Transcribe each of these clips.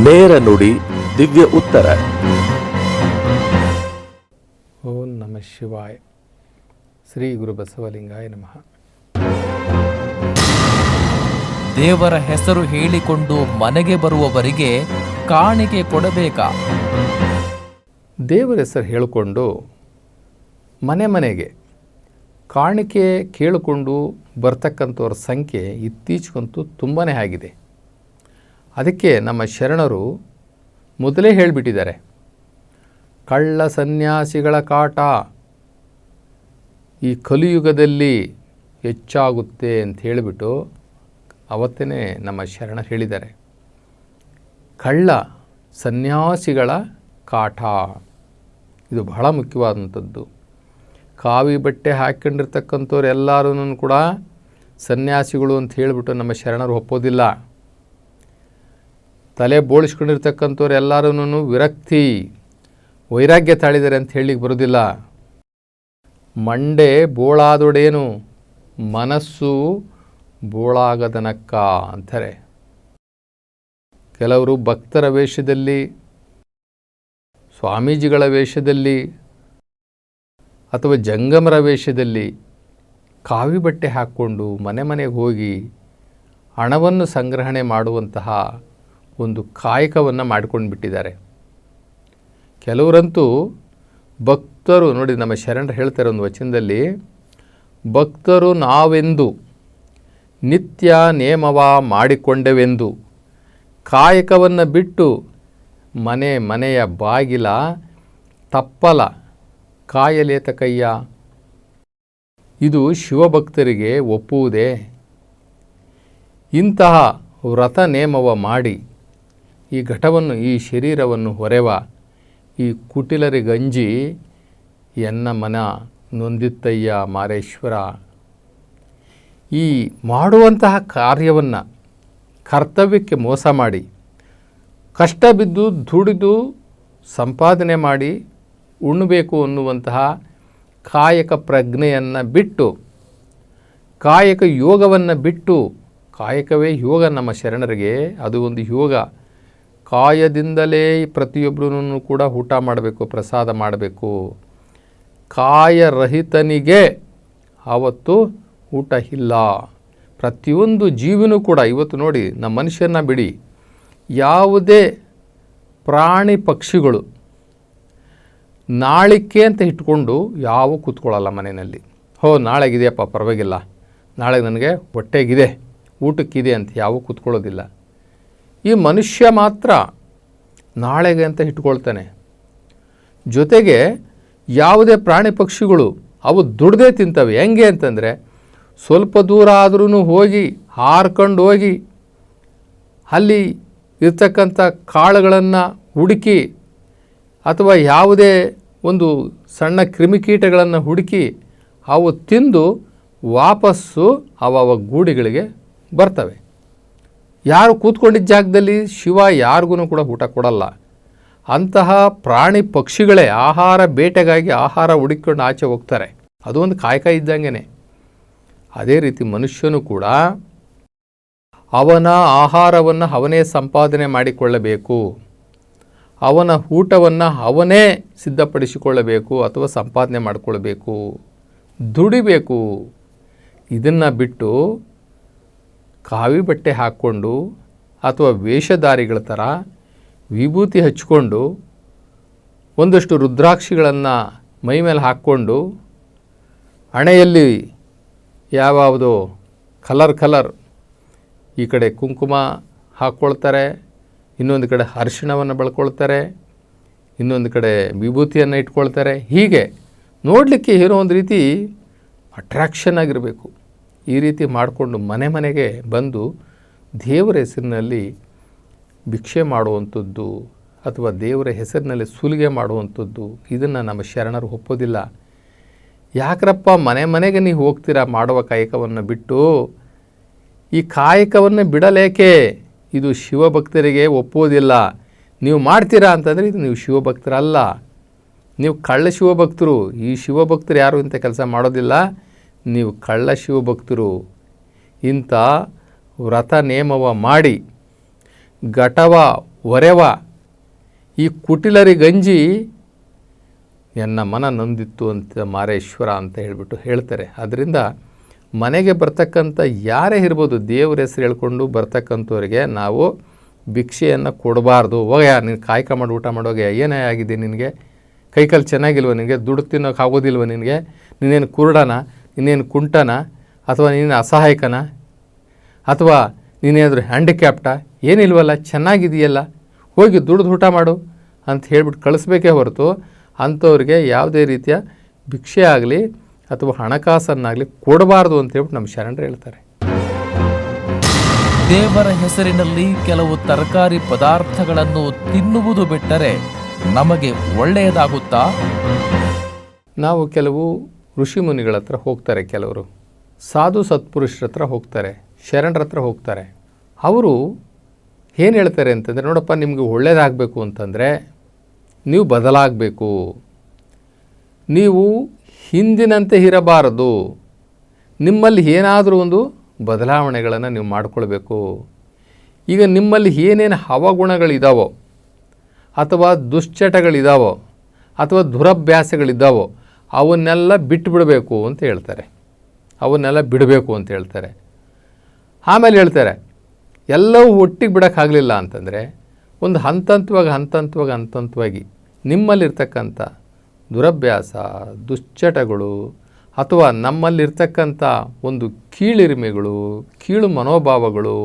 ನೇರ ನುಡಿ ದಿವ್ಯ ಉತ್ತರ. ಓಂ ನಮಃ ಶಿವಾಯ. ಶ್ರೀ ಗುರು ಬಸವಲಿಂಗಾಯ ನಮಃ. ದೇವರ ಹೆಸರು ಹೇಳಿಕೊಂಡು ಮನೆಗೆ ಬರುವವರಿಗೆ ಕಾಣಿಕೆ ಕೊಡಬೇಕಾ? ದೇವರ ಹೆಸರು ಹೇಳಿಕೊಂಡು ಮನೆಗೆ ಕಾಣಿಕೆ ಕೇಳಿಕೊಂಡು ಬರ್ತಕ್ಕಂಥವ್ರ ಸಂಖ್ಯೆ ಇತ್ತೀಚೆಗಂತೂ ತುಂಬಾ ಆಗಿದೆ. ಅದಕ್ಕೆ ನಮ್ಮ ಶರಣರು ಮೊದಲೇ ಹೇಳಿಬಿಟ್ಟಿದ್ದಾರೆ, ಕಳ್ಳ ಸನ್ಯಾಸಿಗಳ ಕಾಟ ಈ ಕಲಿಯುಗದಲ್ಲಿ ಹೆಚ್ಚಾಗುತ್ತೆ ಅಂತ ಹೇಳಿಬಿಟ್ಟು ಅವತ್ತೇ ನಮ್ಮ ಶರಣರು ಹೇಳಿದ್ದಾರೆ. ಕಳ್ಳ ಸನ್ಯಾಸಿಗಳ ಕಾಟ ಇದು ಬಹಳ ಮುಖ್ಯವಾದಂಥದ್ದು. ಕಾವಿ ಬಟ್ಟೆ ಹಾಕ್ಕೊಂಡಿರ್ತಕ್ಕಂಥವ್ರು ಎಲ್ಲರೂ ಕೂಡ ಸನ್ಯಾಸಿಗಳು ಅಂತ ಹೇಳಿಬಿಟ್ಟು ನಮ್ಮ ಶರಣರು ಒಪ್ಪೋದಿಲ್ಲ. ತಲೆ ಬೋಳಿಸ್ಕೊಂಡಿರ್ತಕ್ಕಂಥವ್ರು ಎಲ್ಲರೂ ವಿರಕ್ತಿ ವೈರಾಗ್ಯ ತಾಳಿದ್ದಾರೆ ಅಂತ ಹೇಳಲಿಕ್ಕೆ ಬರೋದಿಲ್ಲ. ಮಂಡೆ ಬೋಳಾದೊಡೇನು ಮನಸ್ಸು ಬೋಳಾಗದನಕ್ಕ ಅಂತಾರೆ. ಕೆಲವರು ಭಕ್ತರ ವೇಷದಲ್ಲಿ, ಸ್ವಾಮೀಜಿಗಳ ವೇಷದಲ್ಲಿ ಅಥವಾ ಜಂಗಮರ ವೇಷದಲ್ಲಿ ಕಾವಿ ಬಟ್ಟೆ ಹಾಕ್ಕೊಂಡು ಮನೆಗೆ ಹೋಗಿ ಹಣವನ್ನು ಸಂಗ್ರಹಣೆ ಮಾಡುವಂತಹ ಒಂದು ಕಾಯಕವನ್ನು ಮಾಡ್ಕೊಂಡು ಬಿಟ್ಟಿದ್ದಾರೆ. ಕೆಲವರಂತೂ ಭಕ್ತರು ನೋಡಿ, ನಮ್ಮ ಶರಣರು ಹೇಳ್ತಾರೆ ಒಂದು ವಚನದಲ್ಲಿ, ಭಕ್ತರು ನಾವೆಂದು ನಿತ್ಯ ನೇಮವ ಮಾಡಿಕೊಂಡೆವೆಂದು ಕಾಯಕವನ್ನು ಬಿಟ್ಟು ಮನೆಯ ಬಾಗಿಲ ತಪ್ಪಲ ಕಾಯಲೇತ ಕಯ್ಯ. ಇದು ಶಿವಭಕ್ತರಿಗೆ ಒಪ್ಪುವುದೇ? ಇಂತಹ ವ್ರತ ನೇಮವ ಮಾಡಿ ಈ ಘಟವನ್ನು, ಈ ಶರೀರವನ್ನು ಹೊರೆವ ಈ ಕುಟಿಲರಿಗಂಜಿ ಎನ್ನ ಮನ ನೊಂದಿತ್ತಯ್ಯ ಮಾರೇಶ್ವರ. ಈ ಮಾಡುವಂತಹ ಕಾರ್ಯವನ್ನು, ಕರ್ತವ್ಯಕ್ಕೆ ಮೋಸ ಮಾಡಿ ಕಷ್ಟ ಬಿದ್ದು ದುಡಿದು ಸಂಪಾದನೆ ಮಾಡಿ ಉಣ್ಣಬೇಕು ಅನ್ನುವಂತಹ ಕಾಯಕ ಪ್ರಜ್ಞೆಯನ್ನು ಬಿಟ್ಟು, ಕಾಯಕ ಯೋಗವನ್ನು ಬಿಟ್ಟು, ಕಾಯಕವೇ ಯೋಗ ನಮ್ಮ ಶರಣರಿಗೆ, ಅದು ಒಂದು ಯೋಗ. ಕಾಯದಿಂದಲೇ ಪ್ರತಿಯೊಬ್ಬರೂ ಕೂಡ ಊಟ ಮಾಡಬೇಕು, ಪ್ರಸಾದ ಮಾಡಬೇಕು. ಕಾಯರಹಿತನಿಗೆ ಆವತ್ತು ಊಟ ಇಲ್ಲ. ಪ್ರತಿಯೊಂದು ಜೀವಿನೂ ಕೂಡ ಇವತ್ತು ನೋಡಿ, ನಮ್ಮ ಮನುಷ್ಯರನ್ನ ಬಿಡಿ, ಯಾವುದೇ ಪ್ರಾಣಿ ಪಕ್ಷಿಗಳು ನಾಳಿಕೆ ಅಂತ ಇಟ್ಕೊಂಡು ಯಾವ ಕೂತ್ಕೊಳ್ಳಲ್ಲ ಮನೆಯಲ್ಲಿ. ನಾಳೆಗಿದೆಯಪ್ಪ ಪರವಾಗಿಲ್ಲ, ನಾಳೆಗೆ ನನಗೆ ಹೊಟ್ಟೆಗಿದೆ, ಊಟಕ್ಕಿದೆ ಅಂತ ಯಾವ ಕೂತ್ಕೊಳ್ಳೋದಿಲ್ಲ. ಈ ಮನುಷ್ಯ ಮಾತ್ರ ನಾಳೆಗೆ ಅಂತ ಇಟ್ಕೊಳ್ತಾನೆ. ಜೊತೆಗೆ ಯಾವುದೇ ಪ್ರಾಣಿ ಪಕ್ಷಿಗಳು ಅವು ದುಡ್ದೇ ತಿಂತವೆ. ಹೆಂಗೆ ಅಂತಂದರೆ, ಸ್ವಲ್ಪ ದೂರ ಆದ್ರೂ ಹೋಗಿ ಹಾರ್ಕೊಂಡು ಹೋಗಿ ಅಲ್ಲಿ ಇರ್ತಕ್ಕಂಥ ಕಾಳುಗಳನ್ನು ಹುಡುಕಿ ಅಥವಾ ಯಾವುದೇ ಒಂದು ಸಣ್ಣ ಕ್ರಿಮಿಕೀಟಗಳನ್ನು ಹುಡುಕಿ ಅವು ತಿಂದು ವಾಪಸ್ಸು ಅವ ಗೂಡಿಗಳಿಗೆ ಬರ್ತವೆ. ಯಾರು ಕೂತ್ಕೊಂಡಿದ್ದ ಜಾಗದಲ್ಲಿ ಶಿವ ಯಾರಿಗೂ ಕೂಡ ಊಟ ಕೊಡಲ್ಲ. ಅಂತಹ ಪ್ರಾಣಿ ಪಕ್ಷಿಗಳೇ ಆಹಾರ ಬೇಟೆಗಾಗಿ ಆಹಾರ ಹುಡುಕಿಕೊಂಡು ಆಚೆ ಹೋಗ್ತಾರೆ. ಅದು ಒಂದು ಕಾಯಕ ಇದ್ದಂಗೆ. ಅದೇ ರೀತಿ ಮನುಷ್ಯನು ಕೂಡ ಅವನ ಆಹಾರವನ್ನು ಅವನೇ ಸಂಪಾದನೆ ಮಾಡಿಕೊಳ್ಳಬೇಕು, ಅವನ ಊಟವನ್ನು ಅವನೇ ಸಿದ್ಧಪಡಿಸಿಕೊಳ್ಳಬೇಕು ಅಥವಾ ಸಂಪಾದನೆ ಮಾಡಿಕೊಳ್ಬೇಕು, ದುಡಿಬೇಕು. ಇದನ್ನು ಬಿಟ್ಟು ಕಾವಿ ಬಟ್ಟೆ ಹಾಕ್ಕೊಂಡು ಅಥವಾ ವೇಷಧಾರಿಗಳ ಥರ ವಿಭೂತಿ ಹಚ್ಕೊಂಡು ಒಂದಷ್ಟು ರುದ್ರಾಕ್ಷಿಗಳನ್ನು ಮೈ ಮೇಲೆ ಹಾಕ್ಕೊಂಡು ಹಣೆಯಲ್ಲಿ ಯಾವ್ಯಾವುದೋ ಕಲರ್ ಈ ಕಡೆ ಕುಂಕುಮ ಹಾಕ್ಕೊಳ್ತಾರೆ, ಇನ್ನೊಂದು ಕಡೆ ಅರಿಶಿಣವನ್ನು ಬಳಕೊಳ್ತಾರೆ, ಇನ್ನೊಂದು ಕಡೆ ವಿಭೂತಿಯನ್ನು ಇಟ್ಕೊಳ್ತಾರೆ. ಹೀಗೆ ನೋಡಲಿಕ್ಕೆ ಏನೋ ಒಂದು ರೀತಿ ಅಟ್ರ್ಯಾಕ್ಷನ್ ಆಗಿರಬೇಕು. ಈ ರೀತಿ ಮಾಡಿಕೊಂಡು ಮನೆಗೆ ಬಂದು ದೇವರ ಹೆಸರಿನಲ್ಲಿ ಭಿಕ್ಷೆ ಮಾಡುವಂಥದ್ದು ಅಥವಾ ದೇವರ ಹೆಸರಿನಲ್ಲಿ ಸುಲಿಗೆ ಮಾಡುವಂಥದ್ದು, ಇದನ್ನು ನಮ್ಮ ಶರಣರು ಒಪ್ಪೋದಿಲ್ಲ. ಯಾಕ್ರಪ್ಪ ಮನೆಗೆ ನೀವು ಹೋಗ್ತೀರಾ ಮಾಡುವ ಕಾಯಕವನ್ನು ಬಿಟ್ಟು? ಈ ಕಾಯಕವನ್ನು ಬಿಡಲೇಕೆ? ಇದು ಶಿವಭಕ್ತರಿಗೆ ಒಪ್ಪೋದಿಲ್ಲ. ನೀವು ಮಾಡ್ತೀರಾ ಅಂತಂದರೆ ಇದು ನೀವು ಶಿವಭಕ್ತರಲ್ಲ, ನೀವು ಕಳ್ಳ ಶಿವಭಕ್ತರು. ಈ ಶಿವಭಕ್ತರು ಯಾರು ಇಂಥ ಕೆಲಸ ಮಾಡೋದಿಲ್ಲ, ನೀವು ಕಳ್ಳ ಶಿವಭಕ್ತರು. ಇಂಥ ವ್ರತ ನೇಮವ ಮಾಡಿ ಘಟವ ಒರೆವ ಈ ಕುಟಿಲರಿಗಂಜಿ ಎನ್ನ ಮನ ನೊಂದಿತ್ತು ಅಂತ ಮಾರೇಶ್ವರ ಅಂತ ಹೇಳಿಬಿಟ್ಟು ಹೇಳ್ತಾರೆ. ಅದರಿಂದ ಮನೆಗೆ ಬರ್ತಕ್ಕಂಥ ಯಾರೇ ಇರ್ಬೋದು, ದೇವ್ರ ಹೆಸರು ಹೇಳ್ಕೊಂಡು ಬರ್ತಕ್ಕಂಥವ್ರಿಗೆ ನಾವು ಭಿಕ್ಷೆಯನ್ನು ಕೊಡಬಾರ್ದು. ಹೋಗಯ್ಯ ನೀನು ಕಾಯ್ಕ ಮಾಡಿ ಊಟ ಮಾಡೋಗೆ, ಏನೇ ಆಗಿದೆ ನಿನಗೆ, ಕೈಕಾಲು ಚೆನ್ನಾಗಿಲ್ವ ನಿನಗೆ, ದುಡ್ಡು ತಿನ್ನೋಕೆ ಆಗೋದಿಲ್ವ ನಿನಗೆ, ನೀನೇನು ಕುರುಡನ, ನೀನೇನು ಕುಂಟನ, ಅಥವಾ ನೀನು ಅಸಹಾಯಕನ, ಅಥವಾ ನೀನೇನಾದರೂ ಹ್ಯಾಂಡಿಕ್ಯಾಪ್ಟಾ, ಏನಿಲ್ವಲ್ಲ, ಚೆನ್ನಾಗಿದೆಯಲ್ಲ, ಹೋಗಿ ದುಡ್ದು ಊಟ ಮಾಡು ಅಂತ ಹೇಳ್ಬಿಟ್ಟು ಕಳಿಸ್ಬೇಕೇ ಹೊರತು ಅಂಥವ್ರಿಗೆ ಯಾವುದೇ ರೀತಿಯ ಭಿಕ್ಷೆ ಆಗಲಿ ಅಥವಾ ಹಣಕಾಸನ್ನಾಗಲಿ ಕೊಡಬಾರ್ದು ಅಂತ ಹೇಳ್ಬಿಟ್ಟು ನಮ್ಮ ಶರಣರು ಹೇಳ್ತಾರೆ. ದೇವರ ಹೆಸರಿನಲ್ಲಿ ಕೆಲವು ತರಕಾರಿ ಪದಾರ್ಥಗಳನ್ನು ತಿನ್ನುವುದು ಬಿಟ್ಟರೆ ನಮಗೆ ಒಳ್ಳೆಯದಾಗುತ್ತಾ? ನಾವು ಕೆಲವು ಋಷಿ ಮುನಿಗಳ ಹತ್ರ ಹೋಗ್ತಾರೆ, ಕೆಲವರು ಸಾಧು ಸತ್ಪುರುಷರ ಹತ್ರ ಹೋಗ್ತಾರೆ, ಶರಣರ ಹತ್ರ ಹೋಗ್ತಾರೆ. ಅವರು ಏನು ಹೇಳ್ತಾರೆ ಅಂತಂದರೆ, ನೋಡಪ್ಪ ನಿಮಗೆ ಒಳ್ಳೆಯದಾಗಬೇಕು ಅಂತಂದರೆ ನೀವು ಬದಲಾಗಬೇಕು, ನೀವು ಹಿಂದಿನಂತೆ ಇರಬಾರದು, ನಿಮ್ಮಲ್ಲಿ ಏನಾದರೂ ಒಂದು ಬದಲಾವಣೆಗಳನ್ನು ನೀವು ಮಾಡಿಕೊಳ್ಬೇಕು. ಈಗ ನಿಮ್ಮಲ್ಲಿ ಏನೇನು ಹವಗುಣಗಳಿದ್ದಾವೋ ಅಥವಾ ದುಶ್ಚಟಗಳಿದ್ದಾವೋ ಅಥವಾ ದುರಭ್ಯಾಸಗಳಿದ್ದಾವೋ ಅವನ್ನೆಲ್ಲ ಬಿಟ್ಟುಬಿಡಬೇಕು ಅಂತ ಹೇಳ್ತಾರೆ. ಅವನ್ನೆಲ್ಲ ಬಿಡಬೇಕು ಅಂತ ಹೇಳ್ತಾರೆ. ಆಮೇಲೆ ಹೇಳ್ತಾರೆ, ಎಲ್ಲವೂ ಒಟ್ಟಿಗೆ ಬಿಡೋಕ್ಕಾಗಲಿಲ್ಲ ಅಂತಂದರೆ ಒಂದು ಹಂತಂತವಾಗಿ ನಿಮ್ಮಲ್ಲಿರ್ತಕ್ಕಂಥ ದುರಭ್ಯಾಸ, ದುಶ್ಚಟಗಳು ಅಥವಾ ನಮ್ಮಲ್ಲಿರ್ತಕ್ಕಂಥ ಒಂದು ಕೀಳಿರಿಮೆಗಳು, ಕೀಳು ಮನೋಭಾವಗಳು,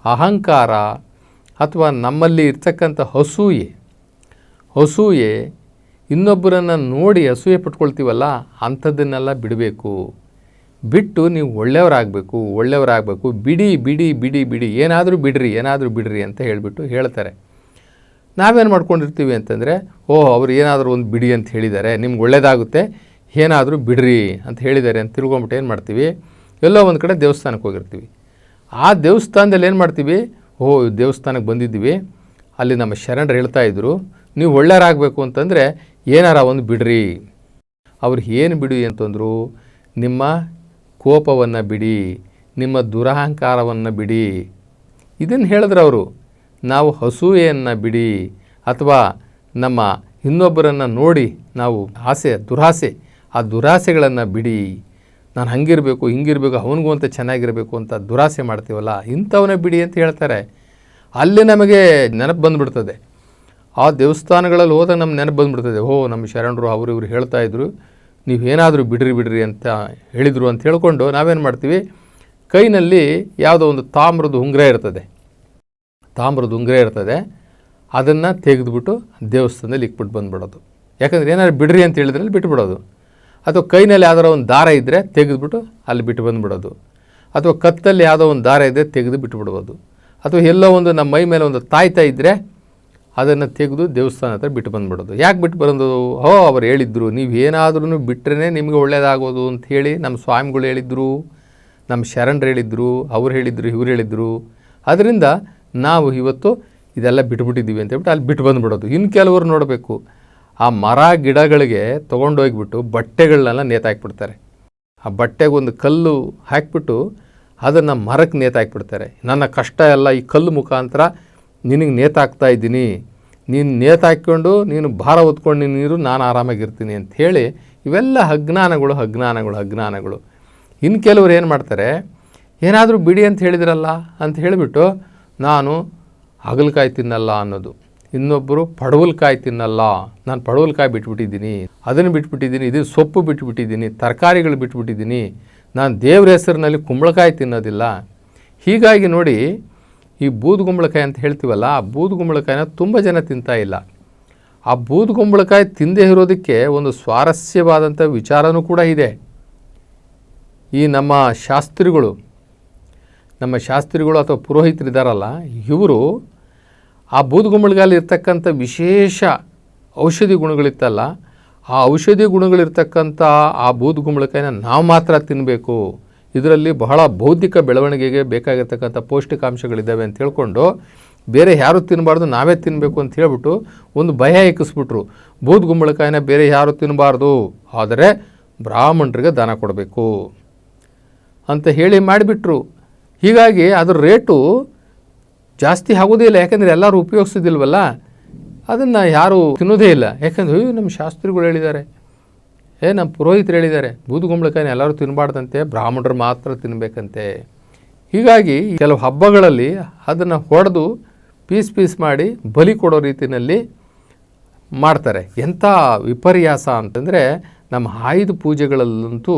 ಅಹಂಕಾರ ಅಥವಾ ನಮ್ಮಲ್ಲಿ ಇರ್ತಕ್ಕಂಥ ಅಸೂಯೆ, ಇನ್ನೊಬ್ಬರನ್ನು ನೋಡಿ ಅಸೂಯೆ ಪಟ್ಕೊಳ್ತೀವಲ್ಲ, ಅಂಥದ್ದನ್ನೆಲ್ಲ ಬಿಡಬೇಕು. ಬಿಟ್ಟು ನೀವು ಒಳ್ಳೆಯವರಾಗಬೇಕು, ಬಿಡಿ, ಏನಾದರೂ ಬಿಡ್ರಿ ಅಂತ ಹೇಳಿಬಿಟ್ಟು ಹೇಳ್ತಾರೆ. ನಾವೇನು ಮಾಡ್ಕೊಂಡಿರ್ತೀವಿ ಅಂತಂದರೆ, ಅವ್ರು ಏನಾದರೂ ಒಂದು ಬಿಡಿ ಅಂತ ಹೇಳಿದ್ದಾರೆ, ನಿಮ್ಗೆ ಒಳ್ಳೆಯದಾಗುತ್ತೆ, ಏನಾದರೂ ಬಿಡ್ರಿ ಅಂತ ಹೇಳಿದ್ದಾರೆ ಅಂತ ತಿಳ್ಕೊಂಬಿಟ್ಟು ಏನು ಮಾಡ್ತೀವಿ, ಎಲ್ಲೋ ಒಂದು ಕಡೆ ದೇವಸ್ಥಾನಕ್ಕೆ ಹೋಗಿರ್ತೀವಿ. ಆ ದೇವಸ್ಥಾನದಲ್ಲಿ ಏನು ಮಾಡ್ತೀವಿ, ದೇವಸ್ಥಾನಕ್ಕೆ ಬಂದಿದ್ದೀವಿ, ಅಲ್ಲಿ ನಮ್ಮ ಶರಣರು ಹೇಳ್ತಾಯಿದ್ರು ನೀವು ಒಳ್ಳೆಯರಾಗಬೇಕು ಅಂತಂದರೆ ಏನಾರ ಒಂದು ಬಿಡ್ರಿ. ಅವ್ರು ಏನು ಬಿಡಿ ಅಂತಂದರು, ನಿಮ್ಮ ಕೋಪವನ್ನು ಬಿಡಿ, ನಿಮ್ಮ ದುರಹಂಕಾರವನ್ನು ಬಿಡಿ. ಇದನ್ನು ಹೇಳಿದ್ರು ಅವರು. ನಾವು ಅಸೂಯೆಯನ್ನು ಬಿಡಿ, ಅಥವಾ ನಮ್ಮ ಇನ್ನೊಬ್ಬರನ್ನು ನೋಡಿ ನಾವು ದುರಾಸೆ, ಆ ದುರಾಸೆಗಳನ್ನು ಬಿಡಿ. ನಾನು ಹಂಗಿರಬೇಕು, ಹಿಂಗಿರಬೇಕು, ಅವನಿಗೂ ಅಂತ ಚೆನ್ನಾಗಿರಬೇಕು ಅಂತ ದುರಾಸೆ ಮಾಡ್ತೀವಲ್ಲ, ಇಂಥವನ್ನ ಬಿಡಿ ಅಂತ ಹೇಳ್ತಾರೆ. ಅಲ್ಲಿ ನಮಗೆ ನೆನಪು ಬಂದುಬಿಡ್ತದೆ. ಆ ದೇವಸ್ಥಾನಗಳಲ್ಲಿ ಹೋದಾಗ ನಮ್ಗೆ ನೆನಪು ಬಂದುಬಿಡ್ತದೆ, ನಮ್ಮ ಶರಣರು ಅವರು ಇವರು ಹೇಳ್ತಾಯಿದ್ರು, ನೀವೇನಾದರೂ ಬಿಡ್ರಿ ಅಂತ ಹೇಳಿದರು ಅಂತ ಹೇಳ್ಕೊಂಡು ನಾವೇನು ಮಾಡ್ತೀವಿ, ಕೈನಲ್ಲಿ ಯಾವುದೋ ಒಂದು ತಾಮ್ರದ ಉಂಗುರ ಇರ್ತದೆ, ಅದನ್ನು ತೆಗೆದುಬಿಟ್ಟು ದೇವಸ್ಥಾನದಲ್ಲಿ ಇಕ್ಬಿಟ್ಟು ಬಂದುಬಿಡೋದು. ಯಾಕಂದರೆ ಏನಾದ್ರು ಬಿಡ್ರಿ ಅಂತ ಹೇಳಿದ್ರಲ್ಲಿ ಬಿಟ್ಟುಬಿಡೋದು. ಅಥವಾ ಕೈನಲ್ಲಿ ಯಾವ್ದಾರ ಒಂದು ದಾರ ಇದ್ದರೆ ತೆಗೆದುಬಿಟ್ಟು ಅಲ್ಲಿ ಬಿಟ್ಟು ಬಂದುಬಿಡೋದು. ಅಥವಾ ಕತ್ತಲ್ಲಿ ಯಾವುದೋ ಒಂದು ದಾರ ಇದ್ದರೆ ತೆಗೆದು ಬಿಟ್ಟುಬಿಡ್ಬೋದು. ಅಥವಾ ಎಲ್ಲೋ ಒಂದು ನಮ್ಮ ಮೈ ಮೇಲೆ ಒಂದು ತಾಯ್ತಾ ಇದ್ದರೆ ಅದನ್ನು ತೆಗೆದು ದೇವಸ್ಥಾನ ಹತ್ರ ಬಿಟ್ಟು ಬಂದುಬಿಡೋದು. ಯಾಕೆ ಬಿಟ್ಟು ಬರೋದು? ಅವ್ರು ಹೇಳಿದ್ರು, ನೀವು ಏನಾದ್ರೂ ಬಿಟ್ಟರೆ ನಿಮಗೆ ಒಳ್ಳೆಯದಾಗೋದು ಅಂತ ಹೇಳಿ ನಮ್ಮ ಸ್ವಾಮಿಗಳು ಹೇಳಿದ್ರು, ನಮ್ಮ ಶರಣರು ಹೇಳಿದ್ರು, ಅವ್ರು ಹೇಳಿದ್ರು, ಇವ್ರು ಹೇಳಿದ್ರು. ಅದರಿಂದ ನಾವು ಇವತ್ತು ಇದೆಲ್ಲ ಬಿಟ್ಬಿಟ್ಟಿದ್ದೀವಿ ಅಂತ ಹೇಳ್ಬಿಟ್ಟು ಅಲ್ಲಿ ಬಿಟ್ಟು ಬಂದುಬಿಡೋದು. ಇನ್ನು ಕೆಲವರು ನೋಡಬೇಕು, ಆ ಮರ ಗಿಡಗಳಿಗೆ ತೊಗೊಂಡೋಗ್ಬಿಟ್ಟು ಬಟ್ಟೆಗಳನ್ನೆಲ್ಲ ನೇತಾಕ್ಬಿಡ್ತಾರೆ. ಆ ಬಟ್ಟೆಗೆ ಒಂದು ಕಲ್ಲು ಹಾಕಿಬಿಟ್ಟು ಅದನ್ನು ಮರಕ್ಕೆ ನೇತಾಕ್ಬಿಡ್ತಾರೆ. ನನ್ನ ಕಷ್ಟ ಎಲ್ಲ ಈ ಕಲ್ಲು ಮುಖಾಂತರ ನಿನಗೆ ನೇತಾಕ್ತಾ ಇದ್ದೀನಿ, ನೀನು ನೇತಾಕ್ಕೊಂಡು ನೀನು ಭಾರ ಹೊತ್ಕೊಂಡು ನೀರು ನಾನು ಆರಾಮಾಗಿರ್ತೀನಿ ಅಂಥೇಳಿ ಇವೆಲ್ಲ ಅಜ್ಞಾನಗಳು. ಇನ್ನು ಕೆಲವರು ಏನು ಮಾಡ್ತಾರೆ, ಏನಾದರೂ ಬಿಡಿ ಅಂತ ಹೇಳಿದ್ರಲ್ಲ ಅಂತ ಹೇಳಿಬಿಟ್ಟು ನಾನು ಹಾಗಲಕಾಯಿ ತಿನ್ನಲ್ಲ ಅನ್ನೋದು. ಇನ್ನೊಬ್ಬರು ಪಡವಲಕಾಯಿ ತಿನ್ನಲ್ಲ, ನಾನು ಪಡವಲಕಾಯಿ ಬಿಟ್ಬಿಟ್ಟಿದ್ದೀನಿ, ಅದನ್ನು ಬಿಟ್ಬಿಟ್ಟಿದ್ದೀನಿ, ಇದು ಸೊಪ್ಪು ಬಿಟ್ಬಿಟ್ಟಿದ್ದೀನಿ, ತರಕಾರಿಗಳು ಬಿಟ್ಬಿಟ್ಟಿದ್ದೀನಿ, ನಾನು ದೇವ್ರ ಹೆಸರಿನಲ್ಲಿ ಕುಂಬಳಕಾಯಿ ತಿನ್ನೋದಿಲ್ಲ. ಹೀಗಾಗಿ ನೋಡಿ, ಈ ಬೂದುಗುಂಬಳಕಾಯಿ ಅಂತ ಹೇಳ್ತೀವಲ್ಲ, ಆ ಬೂದುಗುಂಬಳಕಾಯಿನ ತುಂಬ ಜನ ತಿಂತಾ ಇಲ್ಲ. ಆ ಬೂದುಗುಂಬಳಕಾಯಿ ತಿಂದೇ ಇರೋದಕ್ಕೆ ಒಂದು ಸ್ವಾರಸ್ಯವಾದಂಥ ವಿಚಾರನೂ ಕೂಡ ಇದೆ. ಈ ನಮ್ಮ ಶಾಸ್ತ್ರಿಗಳು ಅಥವಾ ಪುರೋಹಿತರಿದ್ದಾರಲ್ಲ, ಇವರು ಆ ಬೂದುಗುಂಬಳಕಾಯಲ್ಲಿ ಇರ್ತಕ್ಕಂಥ ವಿಶೇಷ ಔಷಧಿ ಗುಣಗಳಿತ್ತಲ್ಲ, ಆ ಔಷಧಿ ಗುಣಗಳಿರ್ತಕ್ಕಂಥ ಆ ಬೂದುಗುಂಬಳಕಾಯಿನ ನಾವು ಮಾತ್ರ ತಿನ್ನಬೇಕು, ಇದರಲ್ಲಿ ಬಹಳ ಬೌದ್ಧಿಕ ಬೆಳವಣಿಗೆಗೆ ಬೇಕಾಗಿರ್ತಕ್ಕಂಥ ಪೌಷ್ಟಿಕಾಂಶಗಳಿದ್ದಾವೆ ಅಂತ ಹೇಳ್ಕೊಂಡು ಬೇರೆ ಯಾರೂ ತಿನ್ನಬಾರ್ದು, ನಾವೇ ತಿನ್ನಬೇಕು ಅಂತ ಹೇಳ್ಬಿಟ್ಟು ಒಂದು ಭಯ ಇಕ್ಕಿಸ್ಬಿಟ್ರು. ಬೂದುಗುಂಬಳಕಾಯಿನ ಬೇರೆ ಯಾರೂ ತಿನ್ನಬಾರ್ದು, ಆದರೆ ಬ್ರಾಹ್ಮಣರಿಗೆ ದಾನ ಕೊಡಬೇಕು ಅಂತ ಹೇಳಿ ಮಾಡಿಬಿಟ್ರು. ಹೀಗಾಗಿ ಅದರ ರೇಟು ಜಾಸ್ತಿ ಆಗೋದೇ ಇಲ್ಲ, ಯಾಕಂದರೆ ಎಲ್ಲರೂ ಉಪಯೋಗಿಸೋದಿಲ್ವಲ್ಲ, ಅದನ್ನು ಯಾರೂ ತಿನ್ನೋದೇ ಇಲ್ಲ. ಯಾಕಂದರೆ ನಮ್ಮ ಶಾಸ್ತ್ರಿಗಳು ಹೇಳಿದ್ದಾರೆ, ನಮ್ಮ ಪುರೋಹಿತರು ಹೇಳಿದ್ದಾರೆ ಬೂದುಗುಂಬಳಕಾಯಿನ ಎಲ್ಲರೂ ತಿನ್ನಬಾರ್ದಂತೆ, ಬ್ರಾಹ್ಮಣರು ಮಾತ್ರ ತಿನ್ನಬೇಕಂತೆ. ಹೀಗಾಗಿ ಕೆಲವು ಹಬ್ಬಗಳಲ್ಲಿ ಅದನ್ನು ಹೊಡೆದು ಪೀಸ್ ಮಾಡಿ ಬಲಿ ಕೊಡೋ ರೀತಿಯಲ್ಲಿ ಮಾಡ್ತಾರೆ. ಎಂಥ ವಿಪರ್ಯಾಸ ಅಂತಂದರೆ ನಮ್ಮ ಆಯುಧ ಪೂಜೆಗಳಲ್ಲಂತೂ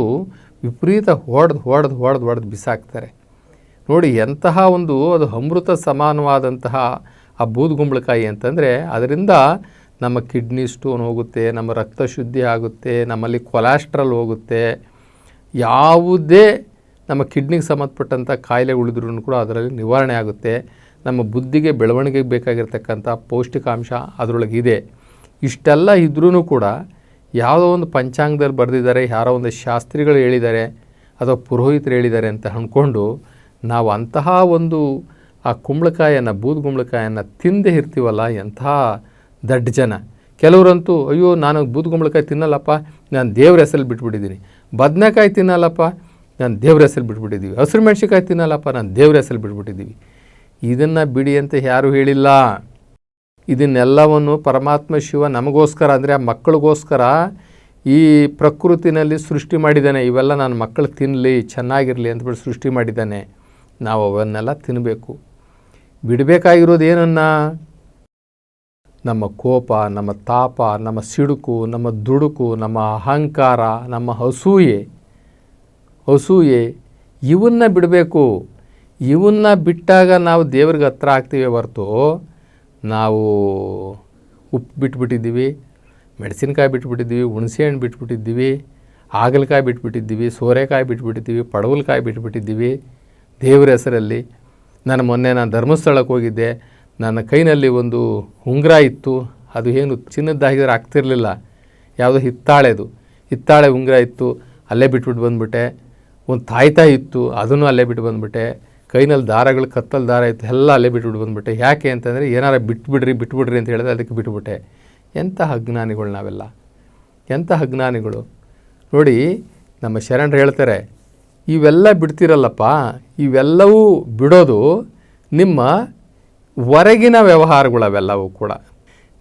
ವಿಪರೀತ ಹೊಡೆದು ಬಿಸಾಕ್ತಾರೆ ನೋಡಿ. ಎಂತಹ ಒಂದು ಅದು ಅಮೃತ ಸಮಾನವಾದಂತಹ ಆ ಬೂದುಗುಂಬಳಕಾಯಿ ಅಂತಂದರೆ ಅದರಿಂದ ನಮ್ಮ ಕಿಡ್ನಿ ಸ್ಟೋನ್ ಹೋಗುತ್ತೆ, ನಮ್ಮ ರಕ್ತ ಶುದ್ಧಿ ಆಗುತ್ತೆ, ನಮ್ಮಲ್ಲಿ ಕೊಲೆಸ್ಟ್ರಾಲ್ ಹೋಗುತ್ತೆ. ಯಾವುದೇ ನಮ್ಮ ಕಿಡ್ನಿಗೆ ಸಂಬಂಧಪಟ್ಟಂಥ ಕಾಯಿಲೆ ಉಳಿದ್ರೂ ಕೂಡ ಅದರಲ್ಲಿ ನಿವಾರಣೆ ಆಗುತ್ತೆ. ನಮ್ಮ ಬುದ್ಧಿಗೆ ಬೆಳವಣಿಗೆಗೆ ಬೇಕಾಗಿರ್ತಕ್ಕಂಥ ಪೌಷ್ಟಿಕಾಂಶ ಅದರೊಳಗಿದೆ. ಇಷ್ಟೆಲ್ಲ ಇದ್ರೂ ಕೂಡ ಯಾವುದೋ ಒಂದು ಪಂಚಾಂಗದಲ್ಲಿ ಬರೆದಿದ್ದಾರೆ, ಯಾರೋ ಒಂದು ಶಾಸ್ತ್ರಿಗಳು ಹೇಳಿದ್ದಾರೆ ಅಥವಾ ಪುರೋಹಿತರು ಹೇಳಿದ್ದಾರೆ ಅಂತ ಅಂದ್ಕೊಂಡು ನಾವು ಅಂತಹ ಒಂದು ಆ ಕುಂಬಳಕಾಯನ್ನು ಬೂದುಗುಂಬಳಕಾಯನ್ನು ತಿಂದೇ ಇರ್ತೀವಲ್ಲ, ಎಂಥ ದಡ್ಡ ಜನ. ಕೆಲವರಂತೂ ಅಯ್ಯೋ ನಾನು ಬೂದುಗುಂಬಳಕಾಯಿ ತಿನ್ನಲ್ಲಪ್ಪ, ನಾನು ದೇವ್ರ ಹೆಸರಲ್ಲಿ ಬಿಟ್ಬಿಟ್ಟಿದ್ದೀನಿ. ಬದನೆಕಾಯಿ ತಿನ್ನಲ್ಲಪ್ಪ, ನಾನು ದೇವ್ರ ಹೆಸರಲ್ಲಿ ಬಿಟ್ಬಿಟ್ಟಿದ್ದೀವಿ. ಹಸಿರು ಮೆಣಸಿನ್ಕಾಯಿ ತಿನ್ನಲ್ಲಪ್ಪ, ನಾನು ದೇವ್ರ ಹೆಸರಲ್ಲಿ ಬಿಟ್ಬಿಟ್ಟಿದ್ದೀವಿ. ಇದನ್ನು ಬಿಡಿ ಅಂತ ಯಾರೂ ಹೇಳಿಲ್ಲ. ಇದನ್ನೆಲ್ಲವನ್ನು ಪರಮಾತ್ಮ ಶಿವ ನಮಗೋಸ್ಕರ, ಅಂದರೆ ಆ ಮಕ್ಕಳಿಗೋಸ್ಕರ ಈ ಪ್ರಕೃತಿನಲ್ಲಿ ಸೃಷ್ಟಿ ಮಾಡಿದ್ದಾನೆ. ಇವೆಲ್ಲ ನನ್ನ ಮಕ್ಕಳು ತಿನ್ನಲಿ, ಚೆನ್ನಾಗಿರಲಿ ಅಂತಬಿಟ್ಟು ಸೃಷ್ಟಿ ಮಾಡಿದ್ದಾನೆ. ನಾವು ಅವನ್ನೆಲ್ಲ ತಿನ್ನಬೇಕು. ಬಿಡಬೇಕಾಗಿರೋದು ಏನನ್ನ? ನಮ್ಮ ಕೋಪ, ನಮ್ಮ ತಾಪ, ನಮ್ಮ ಸಿಡುಕು, ನಮ್ಮ ದುಡುಕು, ನಮ್ಮ ಅಹಂಕಾರ, ನಮ್ಮ ಅಸೂಯೆ ಇವನ್ನ ಬಿಡಬೇಕು. ಇವನ್ನ ಬಿಟ್ಟಾಗ ನಾವು ದೇವ್ರಿಗೆ ಹತ್ರ ಆಗ್ತೀವಿ ಹೊರತು ನಾವು ಉಪ್ಪು ಬಿಟ್ಬಿಟ್ಟಿದ್ದೀವಿ, ಮೆಣಸಿನ್ಕಾಯಿ ಬಿಟ್ಬಿಟ್ಟಿದ್ದೀವಿ, ಹುಣಸೆಹಣ್ಣು ಬಿಟ್ಬಿಟ್ಟಿದ್ದೀವಿ, ಹಾಗಲಕಾಯಿ ಬಿಟ್ಬಿಟ್ಟಿದ್ದೀವಿ, ಸೋರೆಕಾಯಿ ಬಿಟ್ಬಿಟ್ಟಿದ್ದೀವಿ, ಪಡವಲಕಾಯಿ ಬಿಟ್ಬಿಟ್ಟಿದ್ದೀವಿ ದೇವ್ರ ಹೆಸರಲ್ಲಿ. ಮೊನ್ನೆ ನಾನು ಧರ್ಮಸ್ಥಳಕ್ಕೆ ಹೋಗಿದ್ದೆ. ನನ್ನ ಕೈನಲ್ಲಿ ಒಂದು ಉಂಗುರ ಇತ್ತು, ಅದು ಏನು ಚಿನ್ನದ್ದಾಗಿದ್ರೆ ಆಗ್ತಿರಲಿಲ್ಲ, ಯಾವುದೋ ಹಿತ್ತಾಳೆ ಉಂಗುರ ಇತ್ತು, ಅಲ್ಲೇ ಬಿಟ್ಬಿಟ್ಟು ಬಂದುಬಿಟ್ಟೆ. ಒಂದು ತಾಯ್ತಾಯಿ ಇತ್ತು, ಅದನ್ನು ಅಲ್ಲೇ ಬಿಟ್ಟು ಬಂದುಬಿಟ್ಟೆ. ಕೈನಲ್ಲಿ ದಾರಗಳು, ಕತ್ತಲ್ಲಿ ದಾರ ಇತ್ತು, ಎಲ್ಲ ಅಲ್ಲೇ ಬಿಟ್ಬಿಟ್ಟು ಬಂದುಬಿಟ್ಟೆ. ಯಾಕೆ ಅಂತಂದರೆ ಏನಾರ ಬಿಟ್ಬಿಡ್ರಿ ಅಂತ ಹೇಳಿದ್ರೆ ಅದಕ್ಕೆ ಬಿಟ್ಬಿಟ್ಟೆ. ಎಂಥ ಅಜ್ಞಾನಿಗಳು ನಾವೆಲ್ಲ, ಎಂಥ ಅಜ್ಞಾನಿಗಳು ನೋಡಿ. ನಮ್ಮ ಶರಣರು ಹೇಳ್ತಾರೆ, ಇವೆಲ್ಲ ಬಿಡ್ತಿರಲ್ಲಪ್ಪ, ಇವೆಲ್ಲವೂ ಬಿಡೋದು ನಿಮ್ಮ ಹೊರಗಿನ ವ್ಯವಹಾರಗಳು. ಅವೆಲ್ಲವೂ ಕೂಡ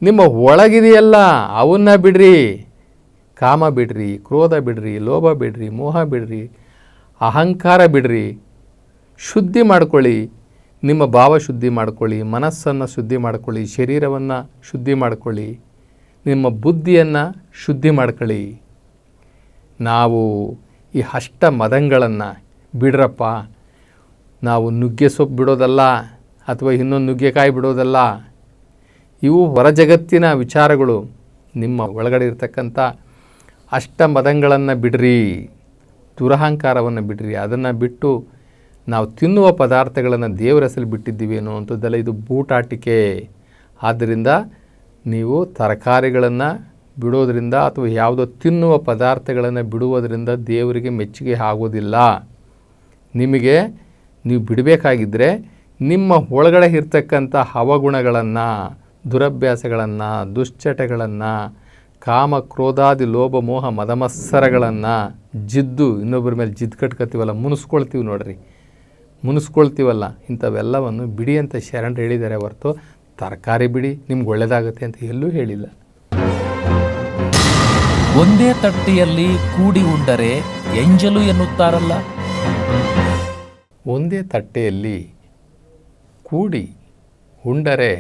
ನಿಮ್ಮ ಒಳಗಿದೆಯಲ್ಲ, ಅವನ್ನ ಬಿಡ್ರಿ. ಕಾಮ ಬಿಡ್ರಿ, ಕ್ರೋಧ ಬಿಡ್ರಿ, ಲೋಭ ಬಿಡ್ರಿ, ಮೋಹ ಬಿಡ್ರಿ, ಅಹಂಕಾರ ಬಿಡ್ರಿ. ಶುದ್ಧಿ ಮಾಡ್ಕೊಳ್ಳಿ, ನಿಮ್ಮ ಭಾವ ಶುದ್ಧಿ ಮಾಡ್ಕೊಳ್ಳಿ, ಮನಸ್ಸನ್ನು ಶುದ್ಧಿ ಮಾಡ್ಕೊಳ್ಳಿ, ಶರೀರವನ್ನು ಶುದ್ಧಿ ಮಾಡ್ಕೊಳ್ಳಿ, ನಿಮ್ಮ ಬುದ್ಧಿಯನ್ನು ಶುದ್ಧಿ ಮಾಡ್ಕೊಳ್ಳಿ. ನಾವು ಈ ಅಷ್ಟ ಮದಗಳನ್ನು ಬಿಡ್ರಪ್ಪ. ನಾವು ನುಗ್ಗೆ ಸೊಪ್ಪು ಬಿಡೋದಲ್ಲ, ಅಥವಾ ಇನ್ನೊಂದು ನುಗ್ಗೆಕಾಯಿ ಬಿಡೋದಲ್ಲ. ಇವು ಹೊರ ಜಗತ್ತಿನ ವಿಚಾರಗಳು. ನಿಮ್ಮ ಒಳಗಡೆ ಇರತಕ್ಕಂಥ ಅಷ್ಟ ಮದಗಳನ್ನು ಬಿಡ್ರಿ, ದುರಹಂಕಾರವನ್ನು ಬಿಡ್ರಿ. ಅದನ್ನು ಬಿಟ್ಟು ನಾವು ತಿನ್ನುವ ಪದಾರ್ಥಗಳನ್ನು ದೇವರ ಹೆಸರಲ್ಲಿ ಬಿಟ್ಟಿದ್ದೀವಿ ಅನ್ನುವಂಥದ್ದೆಲ್ಲ ಇದು ಬೂಟಾಟಿಕೆ. ಆದ್ದರಿಂದ ನೀವು ತರಕಾರಿಗಳನ್ನು ಬಿಡೋದ್ರಿಂದ ಅಥವಾ ಯಾವುದೋ ತಿನ್ನುವ ಪದಾರ್ಥಗಳನ್ನು ಬಿಡುವುದರಿಂದ ದೇವರಿಗೆ ಮೆಚ್ಚುಗೆ ಆಗೋದಿಲ್ಲ. ನೀವು ಬಿಡಬೇಕಾಗಿದ್ದರೆ ನಿಮ್ಮ ಒಳಗಡೆ ಇರ್ತಕ್ಕಂಥ ಅವಗುಣಗಳನ್ನು, ದುರಭ್ಯಾಸಗಳನ್ನು, ದುಶ್ಚಟಗಳನ್ನು, ಕಾಮ ಕ್ರೋಧಾದಿ ಲೋಭ ಮೋಹ ಮದಮತ್ಸರಗಳನ್ನು ಇನ್ನೊಬ್ಬರ ಮೇಲೆ ಜಿದ್ದು ಕಟ್ಕೊತೀವಲ್ಲ, ಮುನಿಸ್ಕೊಳ್ತೀವಲ್ಲ, ಇಂಥವೆಲ್ಲವನ್ನು ಬಿಡಿ ಅಂತ ಶರಣರು ಹೇಳಿದ್ದಾರೆ ಹೊರತು ತರಕಾರಿ ಬಿಡಿ ನಿಮ್ಗೆ ಒಳ್ಳೆಯದಾಗುತ್ತೆ ಅಂತ ಎಲ್ಲೂ ಹೇಳಿಲ್ಲ. ಒಂದೇ ತಟ್ಟೆಯಲ್ಲಿ ಕೂಡಿ ಉಂಡರೆ ಎಂಜಲು ಎನ್ನುತ್ತಾರಲ್ಲ. ಒಂದೇ ತಟ್ಟೆಯಲ್ಲಿ ಕೂಡಿ ಉಂಡರೆ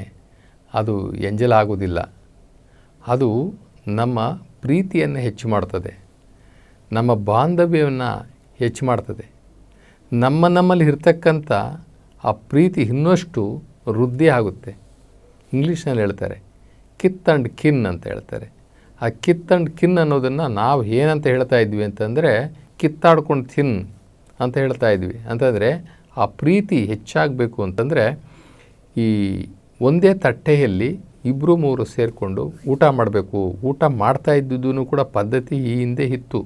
ಅದು ಎಂಜಲಾಗುವುದಿಲ್ಲ. ಅದು ನಮ್ಮ ಪ್ರೀತಿಯನ್ನು ಹೆಚ್ಚು ಮಾಡ್ತದೆ, ನಮ್ಮ ಬಾಂಧವ್ಯವನ್ನು ಹೆಚ್ಚು ಮಾಡ್ತದೆ. ನಮ್ಮಲ್ಲಿ ಇರ್ತಕ್ಕಂಥ ಆ ಪ್ರೀತಿ ಇನ್ನಷ್ಟು ವೃದ್ಧಿ ಆಗುತ್ತೆ. ಇಂಗ್ಲೀಷ್ನಲ್ಲಿ ಹೇಳ್ತಾರೆ ಕಿತ್ ಆ್ಯಂಡ್ ಕಿನ್ ಅಂತ ಹೇಳ್ತಾರೆ. ಆ ಕಿತ್ ಆ್ಯಂಡ್ ಕಿನ್ ಅನ್ನೋದನ್ನು ನಾವು ಏನಂತ ಹೇಳ್ತಾ ಇದ್ವಿ ಅಂತಂದರೆ ಕಿತ್ತಾಡ್ಕೊಂಡು ತಿನ್ ಅಂತ ಹೇಳ್ತಾ ಇದ್ವಿ. ಅಂತಂದರೆ ಆ ಪ್ರೀತಿ ಹೆಚ್ಚಾಗಬೇಕು ಅಂತಂದರೆ ಈ ಒಂದೇ ತಟ್ಟೆಯಲ್ಲಿ 2-3 ಸೇರಿಕೊಂಡು ಊಟ ಮಾಡಬೇಕು. ಊಟ ಮಾಡ್ತಾ ಇದ್ದುದೂ ಕೂಡ ಪದ್ಧತಿ ಈ ಹಿಂದೆ ಇತ್ತು.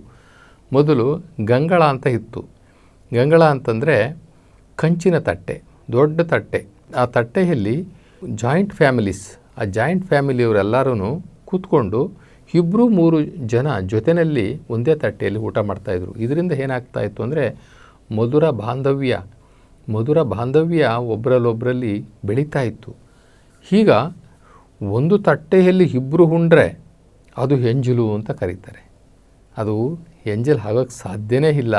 ಮೊದಲು ಗಂಗಳ ಅಂತ ಇತ್ತು. ಗಂಗಳ ಅಂತಂದರೆ ಕಂಚಿನ ತಟ್ಟೆ, ದೊಡ್ಡ ತಟ್ಟೆ. ಆ ತಟ್ಟೆಯಲ್ಲಿ ಜಾಯಿಂಟ್ ಫ್ಯಾಮಿಲೀಸ್, ಆ ಜಾಯಿಂಟ್ ಫ್ಯಾಮಿಲಿಯವರೆಲ್ಲರೂ ಕೂತ್ಕೊಂಡು 2-3 ಜನ ಜೊತೆಯಲ್ಲಿ ಒಂದೇ ತಟ್ಟೆಯಲ್ಲಿ ಊಟ ಮಾಡ್ತಾಯಿದ್ರು. ಇದರಿಂದ ಏನಾಗ್ತಾಯಿತ್ತು ಅಂದರೆ ಮಧುರ ಬಾಂಧವ್ಯ, ಮಧುರ ಬಾಂಧವ್ಯ ಒಬ್ಬರಲ್ಲೊಬ್ಬರಲ್ಲಿ ಬೆಳೀತಾ ಇತ್ತು. ಈಗ ಒಂದು ತಟ್ಟೆಯಲ್ಲಿ ಇಬ್ಬರು ಉಂಡ್ರೆ ಅದು ಎಂಜಲು ಅಂತ ಕರೀತಾರೆ. ಅದು ಎಂಜಲ್ ಆಗೋಕ್ಕೆ ಸಾಧ್ಯನೇ ಇಲ್ಲ.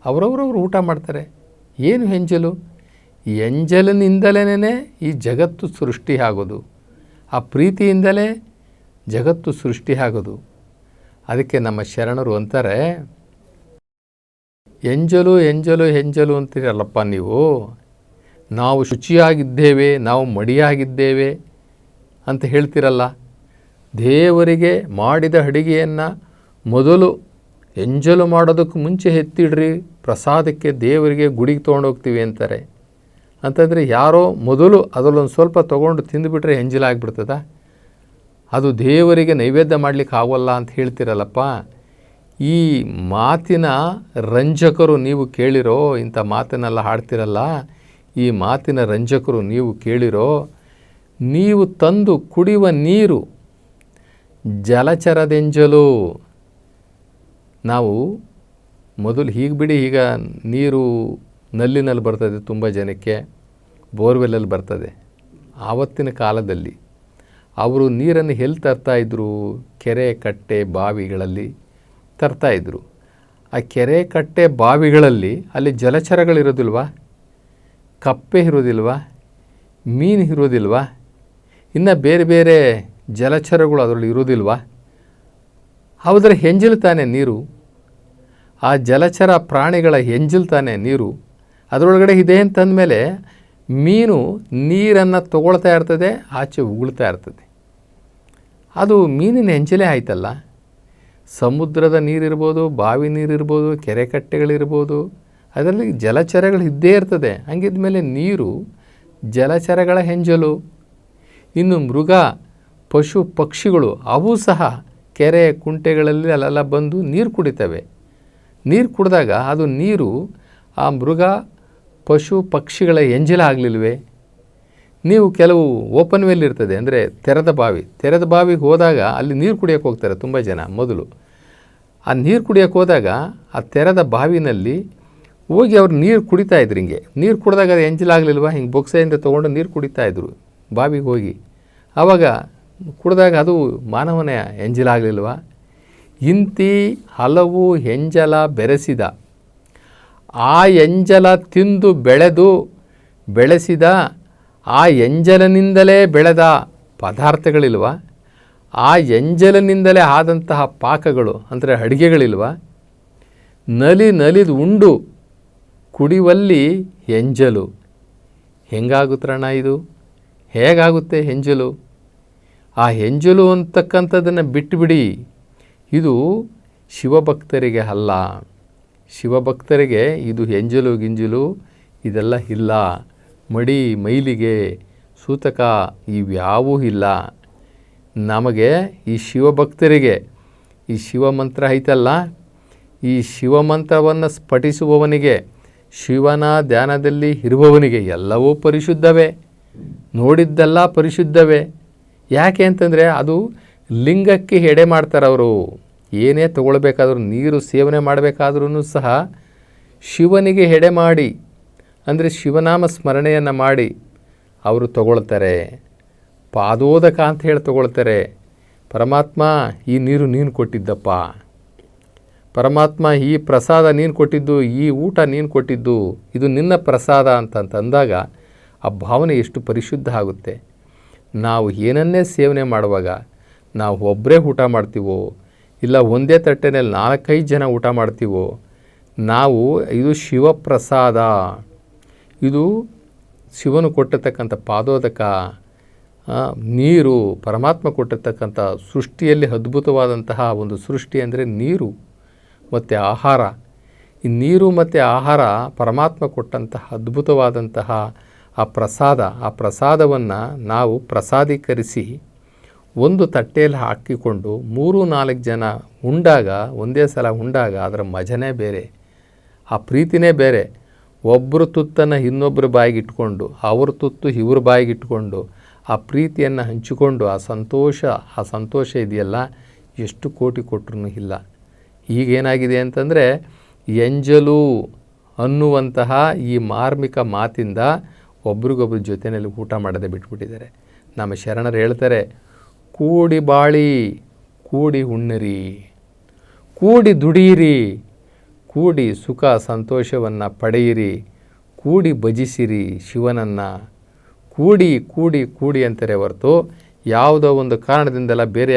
ಅವರವರವರು ಊಟ ಮಾಡ್ತಾರೆ. ಏನು ಎಂಜಲು? ಎಂಜಲಿನಿಂದಲೇ ಈ ಜಗತ್ತು ಸೃಷ್ಟಿ ಆಗೋದು. ಆ ಪ್ರೀತಿಯಿಂದಲೇ ಜಗತ್ತು ಸೃಷ್ಟಿ ಆಗೋದು. ಅದಕ್ಕೆ ನಮ್ಮ ಶರಣರು ಅಂತಾರೆ, ಎಂಜಲು ಎಂಜಲು ಎಂಜಲು ಅಂತೀರಲ್ಲಪ್ಪ ನೀವು, ನಾವು ಶುಚಿಯಾಗಿದ್ದೇವೆ, ನಾವು ಮಡಿಯಾಗಿದ್ದೇವೆ ಅಂತ ಹೇಳ್ತಿರಲ್ಲ. ದೇವರಿಗೆ ಮಾಡಿದ ಅಡಿಗೆಯನ್ನು ಮೊದಲು ಎಂಜಲು ಮಾಡೋದಕ್ಕೆ ಮುಂಚೆ ಎತ್ತಿಡ್ರಿ, ಪ್ರಸಾದಕ್ಕೆ ದೇವರಿಗೆ ಗುಡಿಗೆ ತೊಗೊಂಡೋಗ್ತೀವಿ ಅಂತಾರೆ. ಅಂತಂದರೆ ಯಾರೋ ಮೊದಲು ಅದರಲ್ಲೊಂದು ಸ್ವಲ್ಪ ತೊಗೊಂಡು ತಿಂದುಬಿಟ್ರೆ ಎಂಜಲಾಗ್ಬಿಡ್ತದ? ಅದು ದೇವರಿಗೆ ನೈವೇದ್ಯ ಮಾಡಲಿಕ್ಕೆ ಆಗೋಲ್ಲ ಅಂತ ಹೇಳ್ತಿರಲ್ಲಪ್ಪ. ಈ ಮಾತಿನ ರಂಜಕರು ನೀವು ಕೇಳಿರೋ, ಇಂಥ ಮಾತನ್ನೆಲ್ಲ ಹಾಡ್ತಿರಲ್ಲ, ಈ ಮಾತಿನ ರಂಜಕರು ನೀವು ಕೇಳಿರೋ. ನೀವು ತಂದು ಕುಡಿಯುವ ನೀರು ಜಲಚರದೆಂಜಲು. ನಾವು ಮೊದಲು ಹೀಗೆ ಬಿಡಿ, ಈಗ ನೀರು ನಲ್ಲಿನಲ್ಲಿ ಬರ್ತದೆ, ತುಂಬ ಜನಕ್ಕೆ ಬೋರ್ವೆಲ್ಲಲ್ಲಿ ಬರ್ತದೆ. ಆವತ್ತಿನ ಕಾಲದಲ್ಲಿ ಅವರು ನೀರನ್ನು ಎಲ್ಲಿ ತರ್ತಾಯಿದ್ರು? ಕೆರೆ ಕಟ್ಟೆ ಬಾವಿಗಳಲ್ಲಿ ತರ್ತಾಯಿದ್ರು. ಆ ಕೆರೆ ಕಟ್ಟೆ ಬಾವಿಗಳಲ್ಲಿ ಅಲ್ಲಿ ಜಲಚರಗಳಿರೋದಿಲ್ವಾ? ಕಪ್ಪೆ ಇರೋದಿಲ್ವಾ? ಮೀನು ಇರೋದಿಲ್ವಾ? ಇನ್ನು ಬೇರೆ ಬೇರೆ ಜಲಚರಗಳು ಅದರಲ್ಲಿ ಇರೋದಿಲ್ವಾ? ಹೌದ್ರೆ ಎಂಜಲ್ತಾನೆ ನೀರು. ಆ ಜಲಚರ ಪ್ರಾಣಿಗಳ ಎಂಜಲ್ತಾನೆ ನೀರು. ಅದರೊಳಗಡೆ ಇದೆ ಅಂತಂದಮೇಲೆ ಮೀನು ನೀರನ್ನು ತಗೊಳ್ತಾ ಇರ್ತದೆ, ಆಚೆ ಉಗುಳ್ತಾ ಇರ್ತದೆ. ಅದು ಮೀನಿನ ಎಂಜಲೇ ಆಯ್ತಲ್ಲ. ಸಮುದ್ರದ ನೀರಿರ್ಬೋದು, ಬಾವಿ ನೀರಿರ್ಬೋದು, ಕೆರೆ ಕಟ್ಟೆಗಳಿರ್ಬೋದು, ಅದರಲ್ಲಿ ಜಲಚರಗಳು ಇದ್ದೇ ಇರ್ತದೆ. ಹಂಗಿದ್ಮೇಲೆ ನೀರು ಜಲಚರಗಳ ಎಂಜಲು. ಇನ್ನು ಮೃಗ, ಪಶು, ಪಕ್ಷಿಗಳು ಅವು ಸಹ ಕೆರೆ ಕುಂಟೆಗಳಲ್ಲಿ ಅಲ್ಲೆಲ್ಲ ಬಂದು ನೀರು ಕುಡಿತವೆ. ನೀರು ಕುಡಿದಾಗ ಅದು ನೀರು ಆ ಮೃಗ, ಪಶು, ಪಕ್ಷಿಗಳ ಎಂಜಲ ಆಗಲಿಲ್ವೇ? ನೀವು ಕೆಲವು ಓಪನ್ ವೆಲ್ ಇರ್ತದೆ, ಅಂದರೆ ತೆರೆದ ಬಾವಿಗೆ ಹೋದಾಗ ಅಲ್ಲಿ ನೀರು ಕುಡಿಯೋಕ್ಕೆ ಹೋಗ್ತಾರೆ ತುಂಬ ಜನ. ಮೊದಲು ಆ ನೀರು ಕುಡಿಯೋಕ್ಕೆ ಹೋದಾಗ ಆ ತೆರೆದ ಬಾವಿನಲ್ಲಿ ಹೋಗಿ ಅವ್ರು ನೀರು ಕುಡಿತಾಯಿದ್ರು. ಹಿಂಗೆ ನೀರು ಕುಡಿದಾಗ ಅದು ಎಂಜಲಾಗಲಿಲ್ವ? ಹಿಂಗೆ ಬೊಕ್ಸೆಯಿಂದ ತೊಗೊಂಡು ನೀರು ಕುಡಿತಾಯಿದ್ರು ಬಾವಿಗೆ ಹೋಗಿ. ಆವಾಗ ಕುಡಿದಾಗ ಅದು ಮಾನವನ ಎಂಜಲಾಗಲಿಲ್ವ? ಇಂತಿ ಹಲವು ಎಂಜಲ ಬೆರೆಸಿದ, ಆ ಎಂಜಲ ತಿಂದು ಬೆಳೆಸಿದ ಆ ಎಂಜಲಿನಿಂದಲೇ ಬೆಳೆದ ಪದಾರ್ಥಗಳಿಲ್ವ? ಆ ಎಂಜಲಿನಿಂದಲೇ ಆದಂತಹ ಪಾಕಗಳು ಅಂದರೆ ಅಡುಗೆಗಳಿಲ್ವ? ನಲಿದು ಉಂಡು ಕುಡಿವಲ್ಲಿ ಎಂಜಲು. ಹೆಂಗಾಗುತ್ತಣ್ಣ ಇದು? ಹೇಗಾಗುತ್ತೆ ಎಂಜಲು? ಆ ಎಂಜಲು ಅಂತಕ್ಕಂಥದ್ದನ್ನು ಬಿಟ್ಟುಬಿಡಿ. ಇದು ಶಿವಭಕ್ತರಿಗೆ ಅಲ್ಲ. ಶಿವಭಕ್ತರಿಗೆ ಇದು ಎಂಜಲು ಗಿಂಜಲು ಇದೆಲ್ಲ ಇಲ್ಲ. ಮಡಿ ಮೈಲಿಗೆ ಸೂತಕ ಇವ್ಯಾವೂ ಇಲ್ಲ. ನಮಗೆ ಈ ಶಿವಭಕ್ತರಿಗೆ ಈ ಶಿವಮಂತ್ರ ಐತಲ್ಲ, ಈ ಶಿವಮಂತ್ರವನ್ನು ಸ್ಫಟಿಸುವವನಿಗೆ, ಶಿವನ ಧ್ಯಾನದಲ್ಲಿ ಇರುವವನಿಗೆ ಎಲ್ಲವೂ ಪರಿಶುದ್ಧವೇ, ನೋಡಿದ್ದೆಲ್ಲ ಪರಿಶುದ್ಧವೇ. ಯಾಕೆ ಅಂತಂದರೆ ಅದು ಲಿಂಗಕ್ಕೆ ಎಡೆ ಮಾಡ್ತಾರೆ. ಅವರು ಏನೇ ತಗೊಳ್ಬೇಕಾದ್ರೂ, ನೀರು ಸೇವನೆ ಮಾಡಬೇಕಾದ್ರೂ ಸಹ ಶಿವನಿಗೆ ಎಡೆ ಮಾಡಿ, ಅಂದರೆ ಶಿವನಾಮ ಸ್ಮರಣೆಯನ್ನು ಮಾಡಿ ಅವರು ತಗೊಳ್ತಾರೆ. ಪಾದೋದಕ ಅಂತ ಹೇಳಿ ತಗೊಳ್ತಾರೆ. ಪರಮಾತ್ಮ ಈ ನೀರು ನೀನು ಕೊಟ್ಟಿದ್ದಪ್ಪ, ಪರಮಾತ್ಮ ಈ ಪ್ರಸಾದ ನೀನು ಕೊಟ್ಟಿದ್ದು, ಈ ಊಟ ನೀನು ಕೊಟ್ಟಿದ್ದು, ಇದು ನಿನ್ನ ಪ್ರಸಾದ ಅಂತಂದಾಗ ಆ ಭಾವನೆ ಎಷ್ಟು ಪರಿಶುದ್ಧ ಆಗುತ್ತೆ. ನಾವು ಏನನ್ನೇ ಸೇವನೆ ಮಾಡುವಾಗ ನಾವು ಒಬ್ಬರೇ ಊಟ ಮಾಡ್ತೀವೋ, ಇಲ್ಲ ಒಂದೇ ತಟ್ಟೆನಲ್ಲಿ 4-5 ಜನ ಊಟ ಮಾಡ್ತೀವೋ, ನಾವು ಇದು ಶಿವಪ್ರಸಾದ, ಇದು ಶಿವನು ಕೊಟ್ಟಿರ್ತಕ್ಕಂಥ ಪಾದೋದಕ ನೀರು, ಪರಮಾತ್ಮ ಕೊಟ್ಟಿರ್ತಕ್ಕಂಥ ಸೃಷ್ಟಿಯಲ್ಲಿ ಅದ್ಭುತವಾದಂತಹ ಒಂದು ಸೃಷ್ಟಿ ಅಂದರೆ ನೀರು ಮತ್ತು ಆಹಾರ. ಈ ನೀರು ಮತ್ತು ಆಹಾರ ಪರಮಾತ್ಮ ಕೊಟ್ಟಂತಹ ಅದ್ಭುತವಾದಂತಹ ಆ ಪ್ರಸಾದವನ್ನು ನಾವು ಪ್ರಸಾದೀಕರಿಸಿ ಒಂದು ತಟ್ಟೆಯಲ್ಲಿ ಹಾಕಿಕೊಂಡು 3-4 ಜನ ಉಂಡಾಗ, ಒಂದೇ ಸಲ ಉಂಡಾಗ ಅದರ ಮಜನೇ ಬೇರೆ, ಆ ಪ್ರೀತಿನೇ ಬೇರೆ. ಒಬ್ಬರು ತುತ್ತನ್ನು ಇನ್ನೊಬ್ಬರು ಬಾಯಿಗೆ ಇಟ್ಕೊಂಡು, ಅವ್ರ ತುತ್ತು ಇವ್ರ ಬಾಯಿಗೆ ಇಟ್ಕೊಂಡು ಆ ಪ್ರೀತಿಯನ್ನು ಹಂಚಿಕೊಂಡು ಆ ಸಂತೋಷ ಇದೆಯಲ್ಲ, ಎಷ್ಟು ಕೋಟಿ ಕೊಟ್ಟರೂ ಇಲ್ಲ. ಈಗೇನಾಗಿದೆ ಅಂತಂದರೆ ಎಂಜಲು ಅನ್ನುವಂತಹ ಈ ಮಾರ್ಮಿಕ ಮಾತಿಂದ ಒಬ್ರಿಗೊಬ್ರ ಜೊತೆಯಲ್ಲಿ ಊಟ ಮಾಡದೆ ಬಿಟ್ಬಿಟ್ಟಿದ್ದಾರೆ. ನಮ್ಮ ಶರಣರು ಹೇಳ್ತಾರೆ, ಕೂಡಿ ಬಾಳಿ, ಕೂಡಿ ಉಣ್ಣಿರಿ, ಕೂಡಿ ದುಡಿಯಿರಿ, ಕೂಡಿ ಸುಖ ಸಂತೋಷವನ್ನು ಪಡೆಯಿರಿ, ಕೂಡಿ ಭಜಿಸಿರಿ ಶಿವನನ್ನು. ಕೂಡಿ ಕೂಡಿ ಕೂಡಿ ಅಂತಾರೆ ಹೊರತು ಯಾವುದೋ ಒಂದು ಕಾರಣದಿಂದೆಲ್ಲ ಬೇರೆ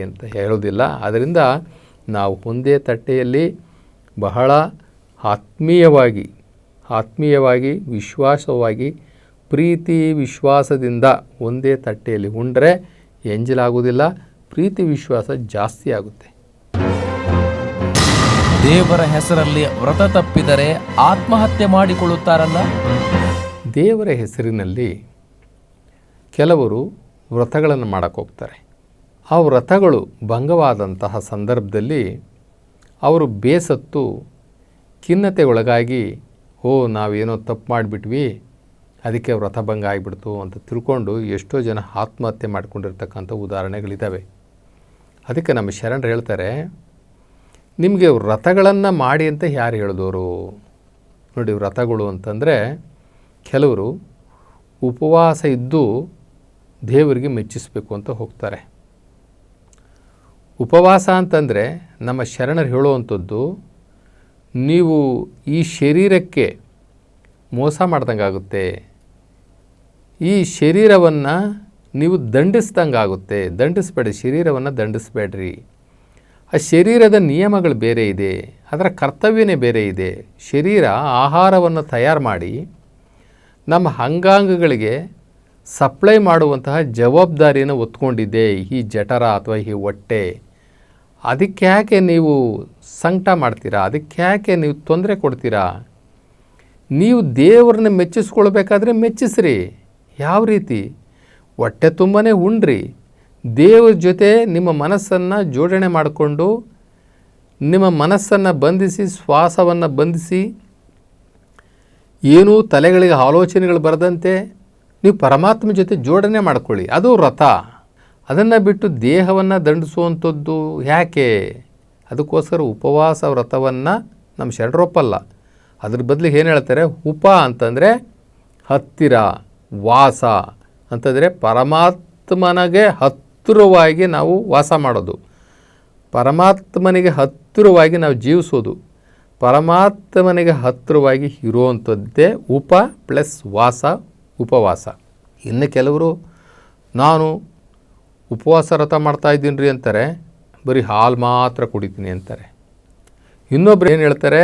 ಅಂತ ಹೇಳೋದಿಲ್ಲ. ಆದ್ದರಿಂದ ನಾವು ಒಂದೇ ತಟ್ಟೆಯಲ್ಲಿ ಬಹಳ ಆತ್ಮೀಯವಾಗಿ ವಿಶ್ವಾಸವಾಗಿ ಪ್ರೀತಿ ವಿಶ್ವಾಸದಿಂದ ಒಂದೇ ತಟ್ಟೆಯಲ್ಲಿ ಉಂಡ್ರೆ ಎಂಜಲಾಗುವುದಿಲ್ಲ, ಪ್ರೀತಿ ವಿಶ್ವಾಸ ಜಾಸ್ತಿ ಆಗುತ್ತೆ. ದೇವರ ಹೆಸರಲ್ಲಿ ವ್ರತ ತಪ್ಪಿದರೆ ಆತ್ಮಹತ್ಯೆ ಮಾಡಿಕೊಳ್ಳುತ್ತಾರಲ್ಲ. ದೇವರ ಹೆಸರಿನಲ್ಲಿ ಕೆಲವರು ವ್ರತಗಳನ್ನು ಮಾಡೋಕ್ಕೆ ಹೋಗ್ತಾರೆ. ಆ ವ್ರತಗಳು ಭಂಗವಾದಂತಹ ಸಂದರ್ಭದಲ್ಲಿ ಅವರು ಬೇಸತ್ತು ಖಿನ್ನತೆಗೊಳಗಾಗಿ, ನಾವೇನೋ ತಪ್ಪು ಮಾಡಿಬಿಟ್ವಿ, ಅದಕ್ಕೆ ವ್ರತ ಭಂಗ ಆಗಿಬಿಡ್ತು ಅಂತ ತಿಳ್ಕೊಂಡು ಎಷ್ಟೋ ಜನ ಆತ್ಮಹತ್ಯೆ ಮಾಡ್ಕೊಂಡಿರ್ತಕ್ಕಂಥ ಉದಾಹರಣೆಗಳಿದ್ದಾವೆ. ಅದಕ್ಕೆ ನಮ್ಮ ಶರಣರು ಹೇಳ್ತಾರೆ, ನಿಮಗೆ ವ್ರತಗಳನ್ನು ಮಾಡಿ ಅಂತ ಯಾರು ಹೇಳಿದವರು? ನೋಡಿ, ವ್ರತಗಳು ಅಂತಂದರೆ ಕೆಲವರು ಉಪವಾಸ ಇದ್ದು ದೇವರಿಗೆ ಮೆಚ್ಚಿಸಬೇಕು ಅಂತ ಹೋಗ್ತಾರೆ. ಉಪವಾಸ ಅಂತಂದರೆ ನಮ್ಮ ಶರಣರು ಹೇಳುವಂಥದ್ದು, ನೀವು ಈ ಶರೀರಕ್ಕೆ ಮೋಸ ಮಾಡ್ದಂಗಾಗುತ್ತೆ, ಈ ಶರೀರವನ್ನು ನೀವು ದಂಡಿಸ್ದಂಗಾಗುತ್ತೆ. ದಂಡಿಸ್ಬೇಡಿ, ಶರೀರವನ್ನು ದಂಡಿಸ್ಬೇಡ್ರಿ. ಆ ಶರೀರದ ನಿಯಮಗಳು ಬೇರೆ ಇದೆ, ಅದರ ಕರ್ತವ್ಯನೇ ಬೇರೆ ಇದೆ. ಶರೀರ ಆಹಾರವನ್ನು ತಯಾರು ಮಾಡಿ ನಮ್ಮ ಅಂಗಾಂಗಗಳಿಗೆ ಸಪ್ಲೈ ಮಾಡುವಂತಹ ಜವಾಬ್ದಾರಿಯನ್ನು ಹೊತ್ಕೊಂಡಿದ್ದೆ ಈ ಜಠರ ಅಥವಾ ಈ ಹೊಟ್ಟೆ. ಅದಕ್ಕೆ ಯಾಕೆ ನೀವು ಸಂಕಟ ಮಾಡ್ತೀರಾ? ಅದಕ್ಕೆ ಯಾಕೆ ನೀವು ತೊಂದರೆ ಕೊಡ್ತೀರಾ? ನೀವು ದೇವರನ್ನ ಮೆಚ್ಚಿಸ್ಕೊಳ್ಬೇಕಾದ್ರೆ ಮೆಚ್ಚಿಸ್ರಿ. ಯಾವ ರೀತಿ? ಹೊಟ್ಟೆ ತುಂಬನೇ ಉಣ್ರಿ, ದೇವರ ಜೊತೆ ನಿಮ್ಮ ಮನಸ್ಸನ್ನು ಜೋಡಣೆ ಮಾಡಿಕೊಂಡು, ನಿಮ್ಮ ಮನಸ್ಸನ್ನು ಬಂಧಿಸಿ, ಶ್ವಾಸವನ್ನು ಬಂಧಿಸಿ, ಏನೂ ತಲೆಗಳಿಗೆ ಆಲೋಚನೆಗಳು ಬರದಂತೆ ನೀವು ಪರಮಾತ್ಮ ಜೊತೆ ಜೋಡಣೆ ಮಾಡ್ಕೊಳ್ಳಿ. ಅದು ವ್ರತ. ಅದನ್ನು ಬಿಟ್ಟು ದೇಹವನ್ನು ದಂಡಿಸುವಂಥದ್ದು ಯಾಕೆ? ಅದಕ್ಕೋಸ್ಕರ ಉಪವಾಸ ವ್ರತವನ್ನು ನಮ್ಮ ಶರಣರೊಪ್ಪಲ್ಲ. ಅದ್ರ ಬದಲಿಗೆ ಏನು ಹೇಳ್ತಾರೆ? ಉಪ ಅಂತಂದರೆ ಹತ್ತಿರ, ವಾಸ ಅಂತಂದರೆ ಪರಮಾತ್ಮನಿಗೆ ಹತ್ತಿರವಾಗಿ ನಾವು ವಾಸ ಮಾಡೋದು, ಪರಮಾತ್ಮನಿಗೆ ಹತ್ತಿರವಾಗಿ ನಾವು ಜೀವಿಸೋದು, ಪರಮಾತ್ಮನಿಗೆ ಹತ್ತಿರವಾಗಿ ಇರುವಂಥದ್ದೇ ಉಪ ಪ್ಲಸ್ ವಾಸ, ಉಪವಾಸ. ಇನ್ನು ಕೆಲವರು ನಾನು ಉಪವಾಸ ವ್ರತ ಮಾಡ್ತಾಯಿದ್ದೀನಿ ರೀ ಅಂತಾರೆ, ಬರೀ ಹಾಲು ಮಾತ್ರ ಕುಡಿತೀನಿ ಅಂತಾರೆ. ಇನ್ನೊಬ್ರು ಏನು ಹೇಳ್ತಾರೆ?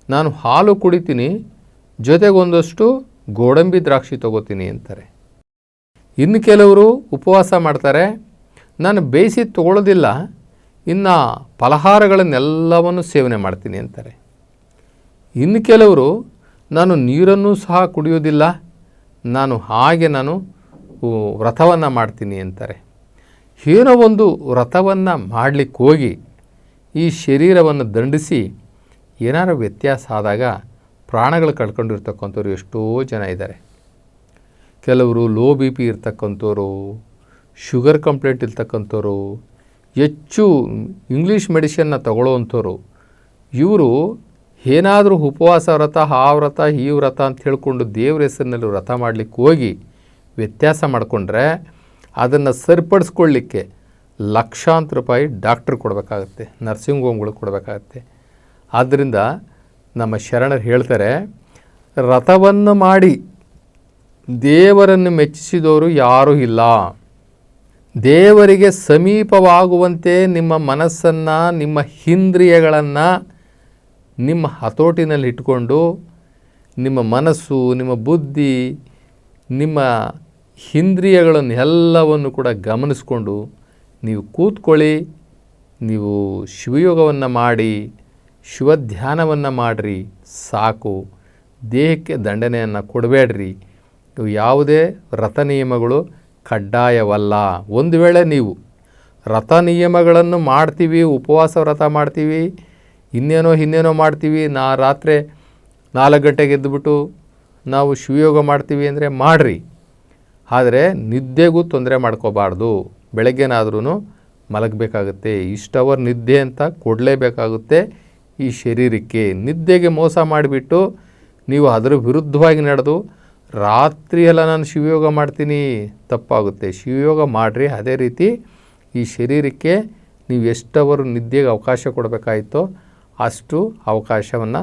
ನಾನು ಹಾಲು ಕುಡಿತೀನಿ, ಜೊತೆಗೊಂದಷ್ಟು ಗೋಡಂಬಿ ದ್ರಾಕ್ಷಿ ತೊಗೋತೀನಿ ಅಂತಾರೆ. ಇನ್ನು ಕೆಲವರು ಉಪವಾಸ ಮಾಡ್ತಾರೆ, ನಾನು ಬೇಯಿಸಿ ತೊಗೊಳ್ಳೋದಿಲ್ಲ, ಇನ್ನು ಫಲಹಾರಗಳನ್ನೆಲ್ಲವನ್ನು ಸೇವನೆ ಮಾಡ್ತೀನಿ ಅಂತಾರೆ. ಇನ್ನು ಕೆಲವರು ನಾನು ನೀರನ್ನು ಸಹ ಕುಡಿಯೋದಿಲ್ಲ, ನಾನು ವ್ರತವನ್ನು ಮಾಡ್ತೀನಿ ಅಂತಾರೆ. ಏನೋ ಒಂದು ವ್ರತವನ್ನು ಮಾಡಲಿಕ್ಕೆ ಹೋಗಿ ಈ ಶರೀರವನ್ನು ದಂಡಿಸಿ ಏನಾರು ವ್ಯತ್ಯಾಸ ಆದಾಗ ಪ್ರಾಣಗಳು ಕಳ್ಕೊಂಡಿರ್ತಕ್ಕಂಥವ್ರು ಎಷ್ಟೋ ಜನ ಇದ್ದಾರೆ. ಕೆಲವರು ಲೋ ಬಿ ಪಿ ಇರ್ತಕ್ಕಂಥವ್ರು, ಶುಗರ್ ಕಂಪ್ಲೇಂಟ್ ಇರ್ತಕ್ಕಂಥವ್ರು, ಹೆಚ್ಚು ಇಂಗ್ಲೀಷ್ ಮೆಡಿಷನ್ನ ತಗೊಳ್ಳೋವಂಥವ್ರು, ಇವರು ಏನಾದರೂ ಉಪವಾಸ ವ್ರತ, ಆ ವ್ರತ, ಈ ವ್ರತ ಅಂತ ಹೇಳ್ಕೊಂಡು ದೇವ್ರ ಹೆಸರಿನಲ್ಲಿ ವ್ರತ ಮಾಡಲಿಕ್ಕೆ ಹೋಗಿ ವ್ಯತ್ಯಾಸ ಮಾಡಿಕೊಂಡ್ರೆ ಅದನ್ನು ಸರಿಪಡಿಸ್ಕೊಳ್ಳಿಕ್ಕೆ ಲಕ್ಷಾಂತರ ರೂಪಾಯಿ ಡಾಕ್ಟ್ರ್ ಕೊಡಬೇಕಾಗತ್ತೆ, ನರ್ಸಿಂಗ್ ಹೋಮ್ಗಳಿಗೆ ಕೊಡಬೇಕಾಗತ್ತೆ. ಆದ್ದರಿಂದ ನಮ್ಮ ಶರಣರು ಹೇಳ್ತಾರೆ, ವ್ರತವನ್ನು ಮಾಡಿ ದೇವರನ್ನು ಮೆಚ್ಚಿಸಿದವರು ಯಾರೂ ಇಲ್ಲ. ದೇವರಿಗೆ ಸಮೀಪವಾಗುವಂತೆ ನಿಮ್ಮ ಮನಸ್ಸನ್ನು, ನಿಮ್ಮ ಇಂದ್ರಿಯಗಳನ್ನು ನಿಮ್ಮ ಹತೋಟಿನಲ್ಲಿ ಇಟ್ಕೊಂಡು, ನಿಮ್ಮ ಮನಸ್ಸು, ನಿಮ್ಮ ಬುದ್ಧಿ, ನಿಮ್ಮ ಇಂದ್ರಿಯಗಳನ್ನು ಎಲ್ಲವನ್ನು ಕೂಡ ಗಮನಿಸ್ಕೊಂಡು ನೀವು ಕೂತ್ಕೊಳ್ಳಿ. ನೀವು ಶಿವಯೋಗವನ್ನು ಮಾಡಿ, ಶಿವಧ್ಯಾನವನ್ನು ಮಾಡಿರಿ, ಸಾಕು. ದೇಹಕ್ಕೆ ದಂಡನೆಯನ್ನು ಕೊಡಬೇಡ್ರಿ. ಯಾವುದೇ ವ್ರತ ನಿಯಮಗಳು ಕಡ್ಡಾಯವಲ್ಲ. ಒಂದು ವೇಳೆ ನೀವು ವ್ರತ ನಿಯಮಗಳನ್ನು ಮಾಡ್ತೀವಿ, ಉಪವಾಸ ವ್ರತ ಮಾಡ್ತೀವಿ, ಇನ್ನೇನೋ ಮಾಡ್ತೀವಿ, ರಾತ್ರಿ 4 ಗಂಟೆಗೆ ಎದ್ದುಬಿಟ್ಟು ನಾವು ಶಿವಯೋಗ ಮಾಡ್ತೀವಿ ಅಂದರೆ ಮಾಡಿರಿ. ಆದರೆ ನಿದ್ದೆಗೂ ತೊಂದರೆ ಮಾಡ್ಕೋಬಾರ್ದು. ಬೆಳಗ್ಗೆನಾದ್ರೂ ಮಲಗಬೇಕಾಗುತ್ತೆ, ಇಷ್ಟು ಅವರ್ ನಿದ್ದೆ ಅಂತ ಕೊಡಲೇಬೇಕಾಗುತ್ತೆ. ಈ ಶರೀರಕ್ಕೆ. ನಿದ್ದೆಗೆ ಮೋಸ ಮಾಡಿಬಿಟ್ಟು ನೀವು ಅದರ ವಿರುದ್ಧವಾಗಿ ನಡೆದು ರಾತ್ರಿಯೆಲ್ಲ ನಾನು ಶಿವಯೋಗ ಮಾಡ್ತೀನಿ, ತಪ್ಪಾಗುತ್ತೆ. ಶಿವಯೋಗ ಮಾಡಿರಿ. ಅದೇ ರೀತಿ ಈ ಶರೀರಕ್ಕೆ ನೀವು ಎಷ್ಟವರು ನಿದ್ದೆಗೆ ಅವಕಾಶ ಕೊಡಬೇಕಾಯಿತೋ ಅಷ್ಟು ಅವಕಾಶವನ್ನು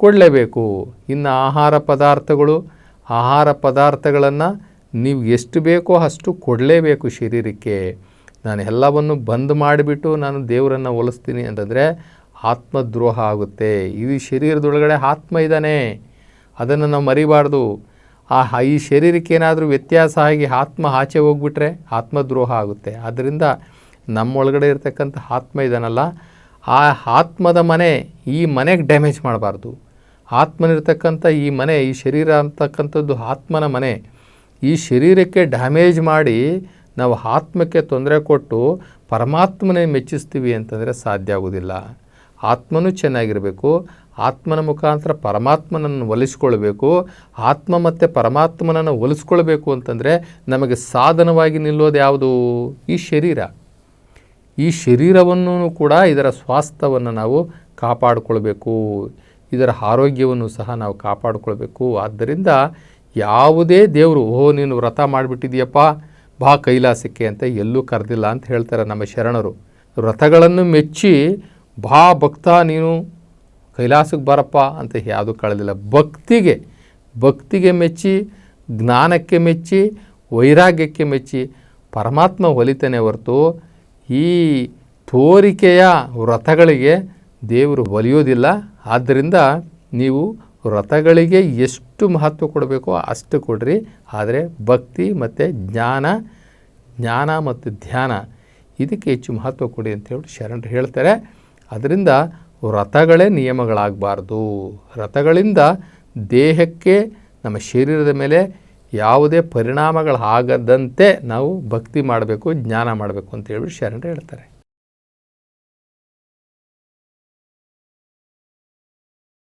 ಕೊಡಲೇಬೇಕು. ಇನ್ನು ಆಹಾರ ಪದಾರ್ಥಗಳನ್ನು ನೀವು ಎಷ್ಟು ಬೇಕೋ ಅಷ್ಟು ಕೊಡಲೇಬೇಕು ಶರೀರಕ್ಕೆ. ನಾನು ಎಲ್ಲವನ್ನು ಬಂದ್ ಮಾಡಿಬಿಟ್ಟು ನಾನು ದೇವರನ್ನು ಹೋಲಿಸ್ತೀನಿ ಅಂತಂದರೆ ಆತ್ಮದ್ರೋಹ ಆಗುತ್ತೆ. ಈ ಶರೀರದೊಳಗಡೆ ಆತ್ಮ ಇದ್ದಾನೆ, ಅದನ್ನು ನಾವು ಮರಿಬಾರ್ದು. ಈ ಶರೀರಕ್ಕೆ ಏನಾದರೂ ವ್ಯತ್ಯಾಸ ಆಗಿ ಆತ್ಮ ಆಚೆ ಹೋಗ್ಬಿಟ್ರೆ ಆತ್ಮದ್ರೋಹ ಆಗುತ್ತೆ. ಆದ್ದರಿಂದ ನಮ್ಮೊಳಗಡೆ ಇರ್ತಕ್ಕಂಥ ಆತ್ಮ ಇದ್ದಾನಲ್ಲ, ಆ ಆತ್ಮದ ಮನೆ, ಈ ಮನೆಗೆ ಡ್ಯಾಮೇಜ್ ಮಾಡಬಾರ್ದು. ಆತ್ಮನಿರ್ತಕ್ಕಂಥ ಈ ಮನೆ, ಈ ಶರೀರ ಅಂತಕ್ಕಂಥದ್ದು ಆತ್ಮನ ಮನೆ. ಈ ಶರೀರಕ್ಕೆ ಡ್ಯಾಮೇಜ್ ಮಾಡಿ ನಾವು ಆತ್ಮಕ್ಕೆ ತೊಂದರೆ ಕೊಟ್ಟು ಪರಮಾತ್ಮನೇ ಮೆಚ್ಚಿಸ್ತೀವಿ ಅಂತಂದರೆ ಸಾಧ್ಯ ಆಗೋದಿಲ್ಲ. ಆತ್ಮನೂ ಚೆನ್ನಾಗಿರಬೇಕು. ಆತ್ಮನ ಮುಖಾಂತರ ಪರಮಾತ್ಮನನ್ನು ಒಲಿಸ್ಕೊಳ್ಬೇಕು. ಆತ್ಮ ಮತ್ತು ಪರಮಾತ್ಮನನ್ನು ಒಲಿಸ್ಕೊಳ್ಬೇಕು ಅಂತಂದರೆ ನಮಗೆ ಸಾಧನವಾಗಿ ನಿಲ್ಲೋದು ಯಾವುದು? ಈ ಶರೀರ. ಈ ಶರೀರವನ್ನು ಕೂಡ ಇದರ ಸ್ವಾಸ್ಥ್ಯವನ್ನು ನಾವು ಕಾಪಾಡಿಕೊಳ್ಬೇಕು. ಇದರ ಆರೋಗ್ಯವನ್ನು ಸಹ ನಾವು ಕಾಪಾಡಿಕೊಳ್ಬೇಕು. ಆದ್ದರಿಂದ ಯಾವುದೇ ದೇವರು ನೀನು ವ್ರತ ಮಾಡಿಬಿಟ್ಟಿದೆಯಪ್ಪ ಬಾ ಕೈಲಾಸಕ್ಕೆ ಅಂತ ಎಲ್ಲೂ ಕರೆದಿಲ್ಲ ಅಂತ ಹೇಳ್ತಾರೆ ನಮ್ಮ ಶರಣರು. ವ್ರತಗಳನ್ನು ಮೆಚ್ಚಿ ಬಾ ಭಕ್ತ ನೀನು ಕೈಲಾಸಕ್ಕೆ ಬರಪ್ಪ ಅಂತ ಯಾವುದು ಕಳೆದಿಲ್ಲ. ಭಕ್ತಿಗೆ ಮೆಚ್ಚಿ, ಜ್ಞಾನಕ್ಕೆ ಮೆಚ್ಚಿ, ವೈರಾಗ್ಯಕ್ಕೆ ಮೆಚ್ಚಿ ಪರಮಾತ್ಮ ಒಲಿತಾನೆ ಹೊರತು ಈ ತೋರಿಕೆಯ ವ್ರತಗಳಿಗೆ ದೇವರು ಒಲಿಯೋದಿಲ್ಲ. ಆದ್ದರಿಂದ ನೀವು ವ್ರತಗಳಿಗೆ ಎಷ್ಟು ಮಹತ್ವ ಕೊಡಬೇಕೋ ಅಷ್ಟು ಕೊಡ್ರಿ. ಆದರೆ ಭಕ್ತಿ ಮತ್ತು ಜ್ಞಾನ ಮತ್ತು ಧ್ಯಾನ ಇದಕ್ಕೆ ಹೆಚ್ಚು ಮಹತ್ವ ಕೊಡಿ ಅಂತೇಳಿ ಶರಣರು ಹೇಳ್ತಾರೆ. ಅದರಿಂದ ವ್ರತಗಳೇ ನಿಯಮಗಳಾಗಬಾರ್ದು. ವ್ರತಗಳಿಂದ ದೇಹಕ್ಕೆ, ನಮ್ಮ ಶರೀರದ ಮೇಲೆ ಯಾವುದೇ ಪರಿಣಾಮಗಳಾಗದಂತೆ ನಾವು ಭಕ್ತಿ ಮಾಡಬೇಕು, ಜ್ಞಾನ ಮಾಡಬೇಕು ಅಂತೇಳಿ ಶರಣರು ಹೇಳ್ತಾರೆ.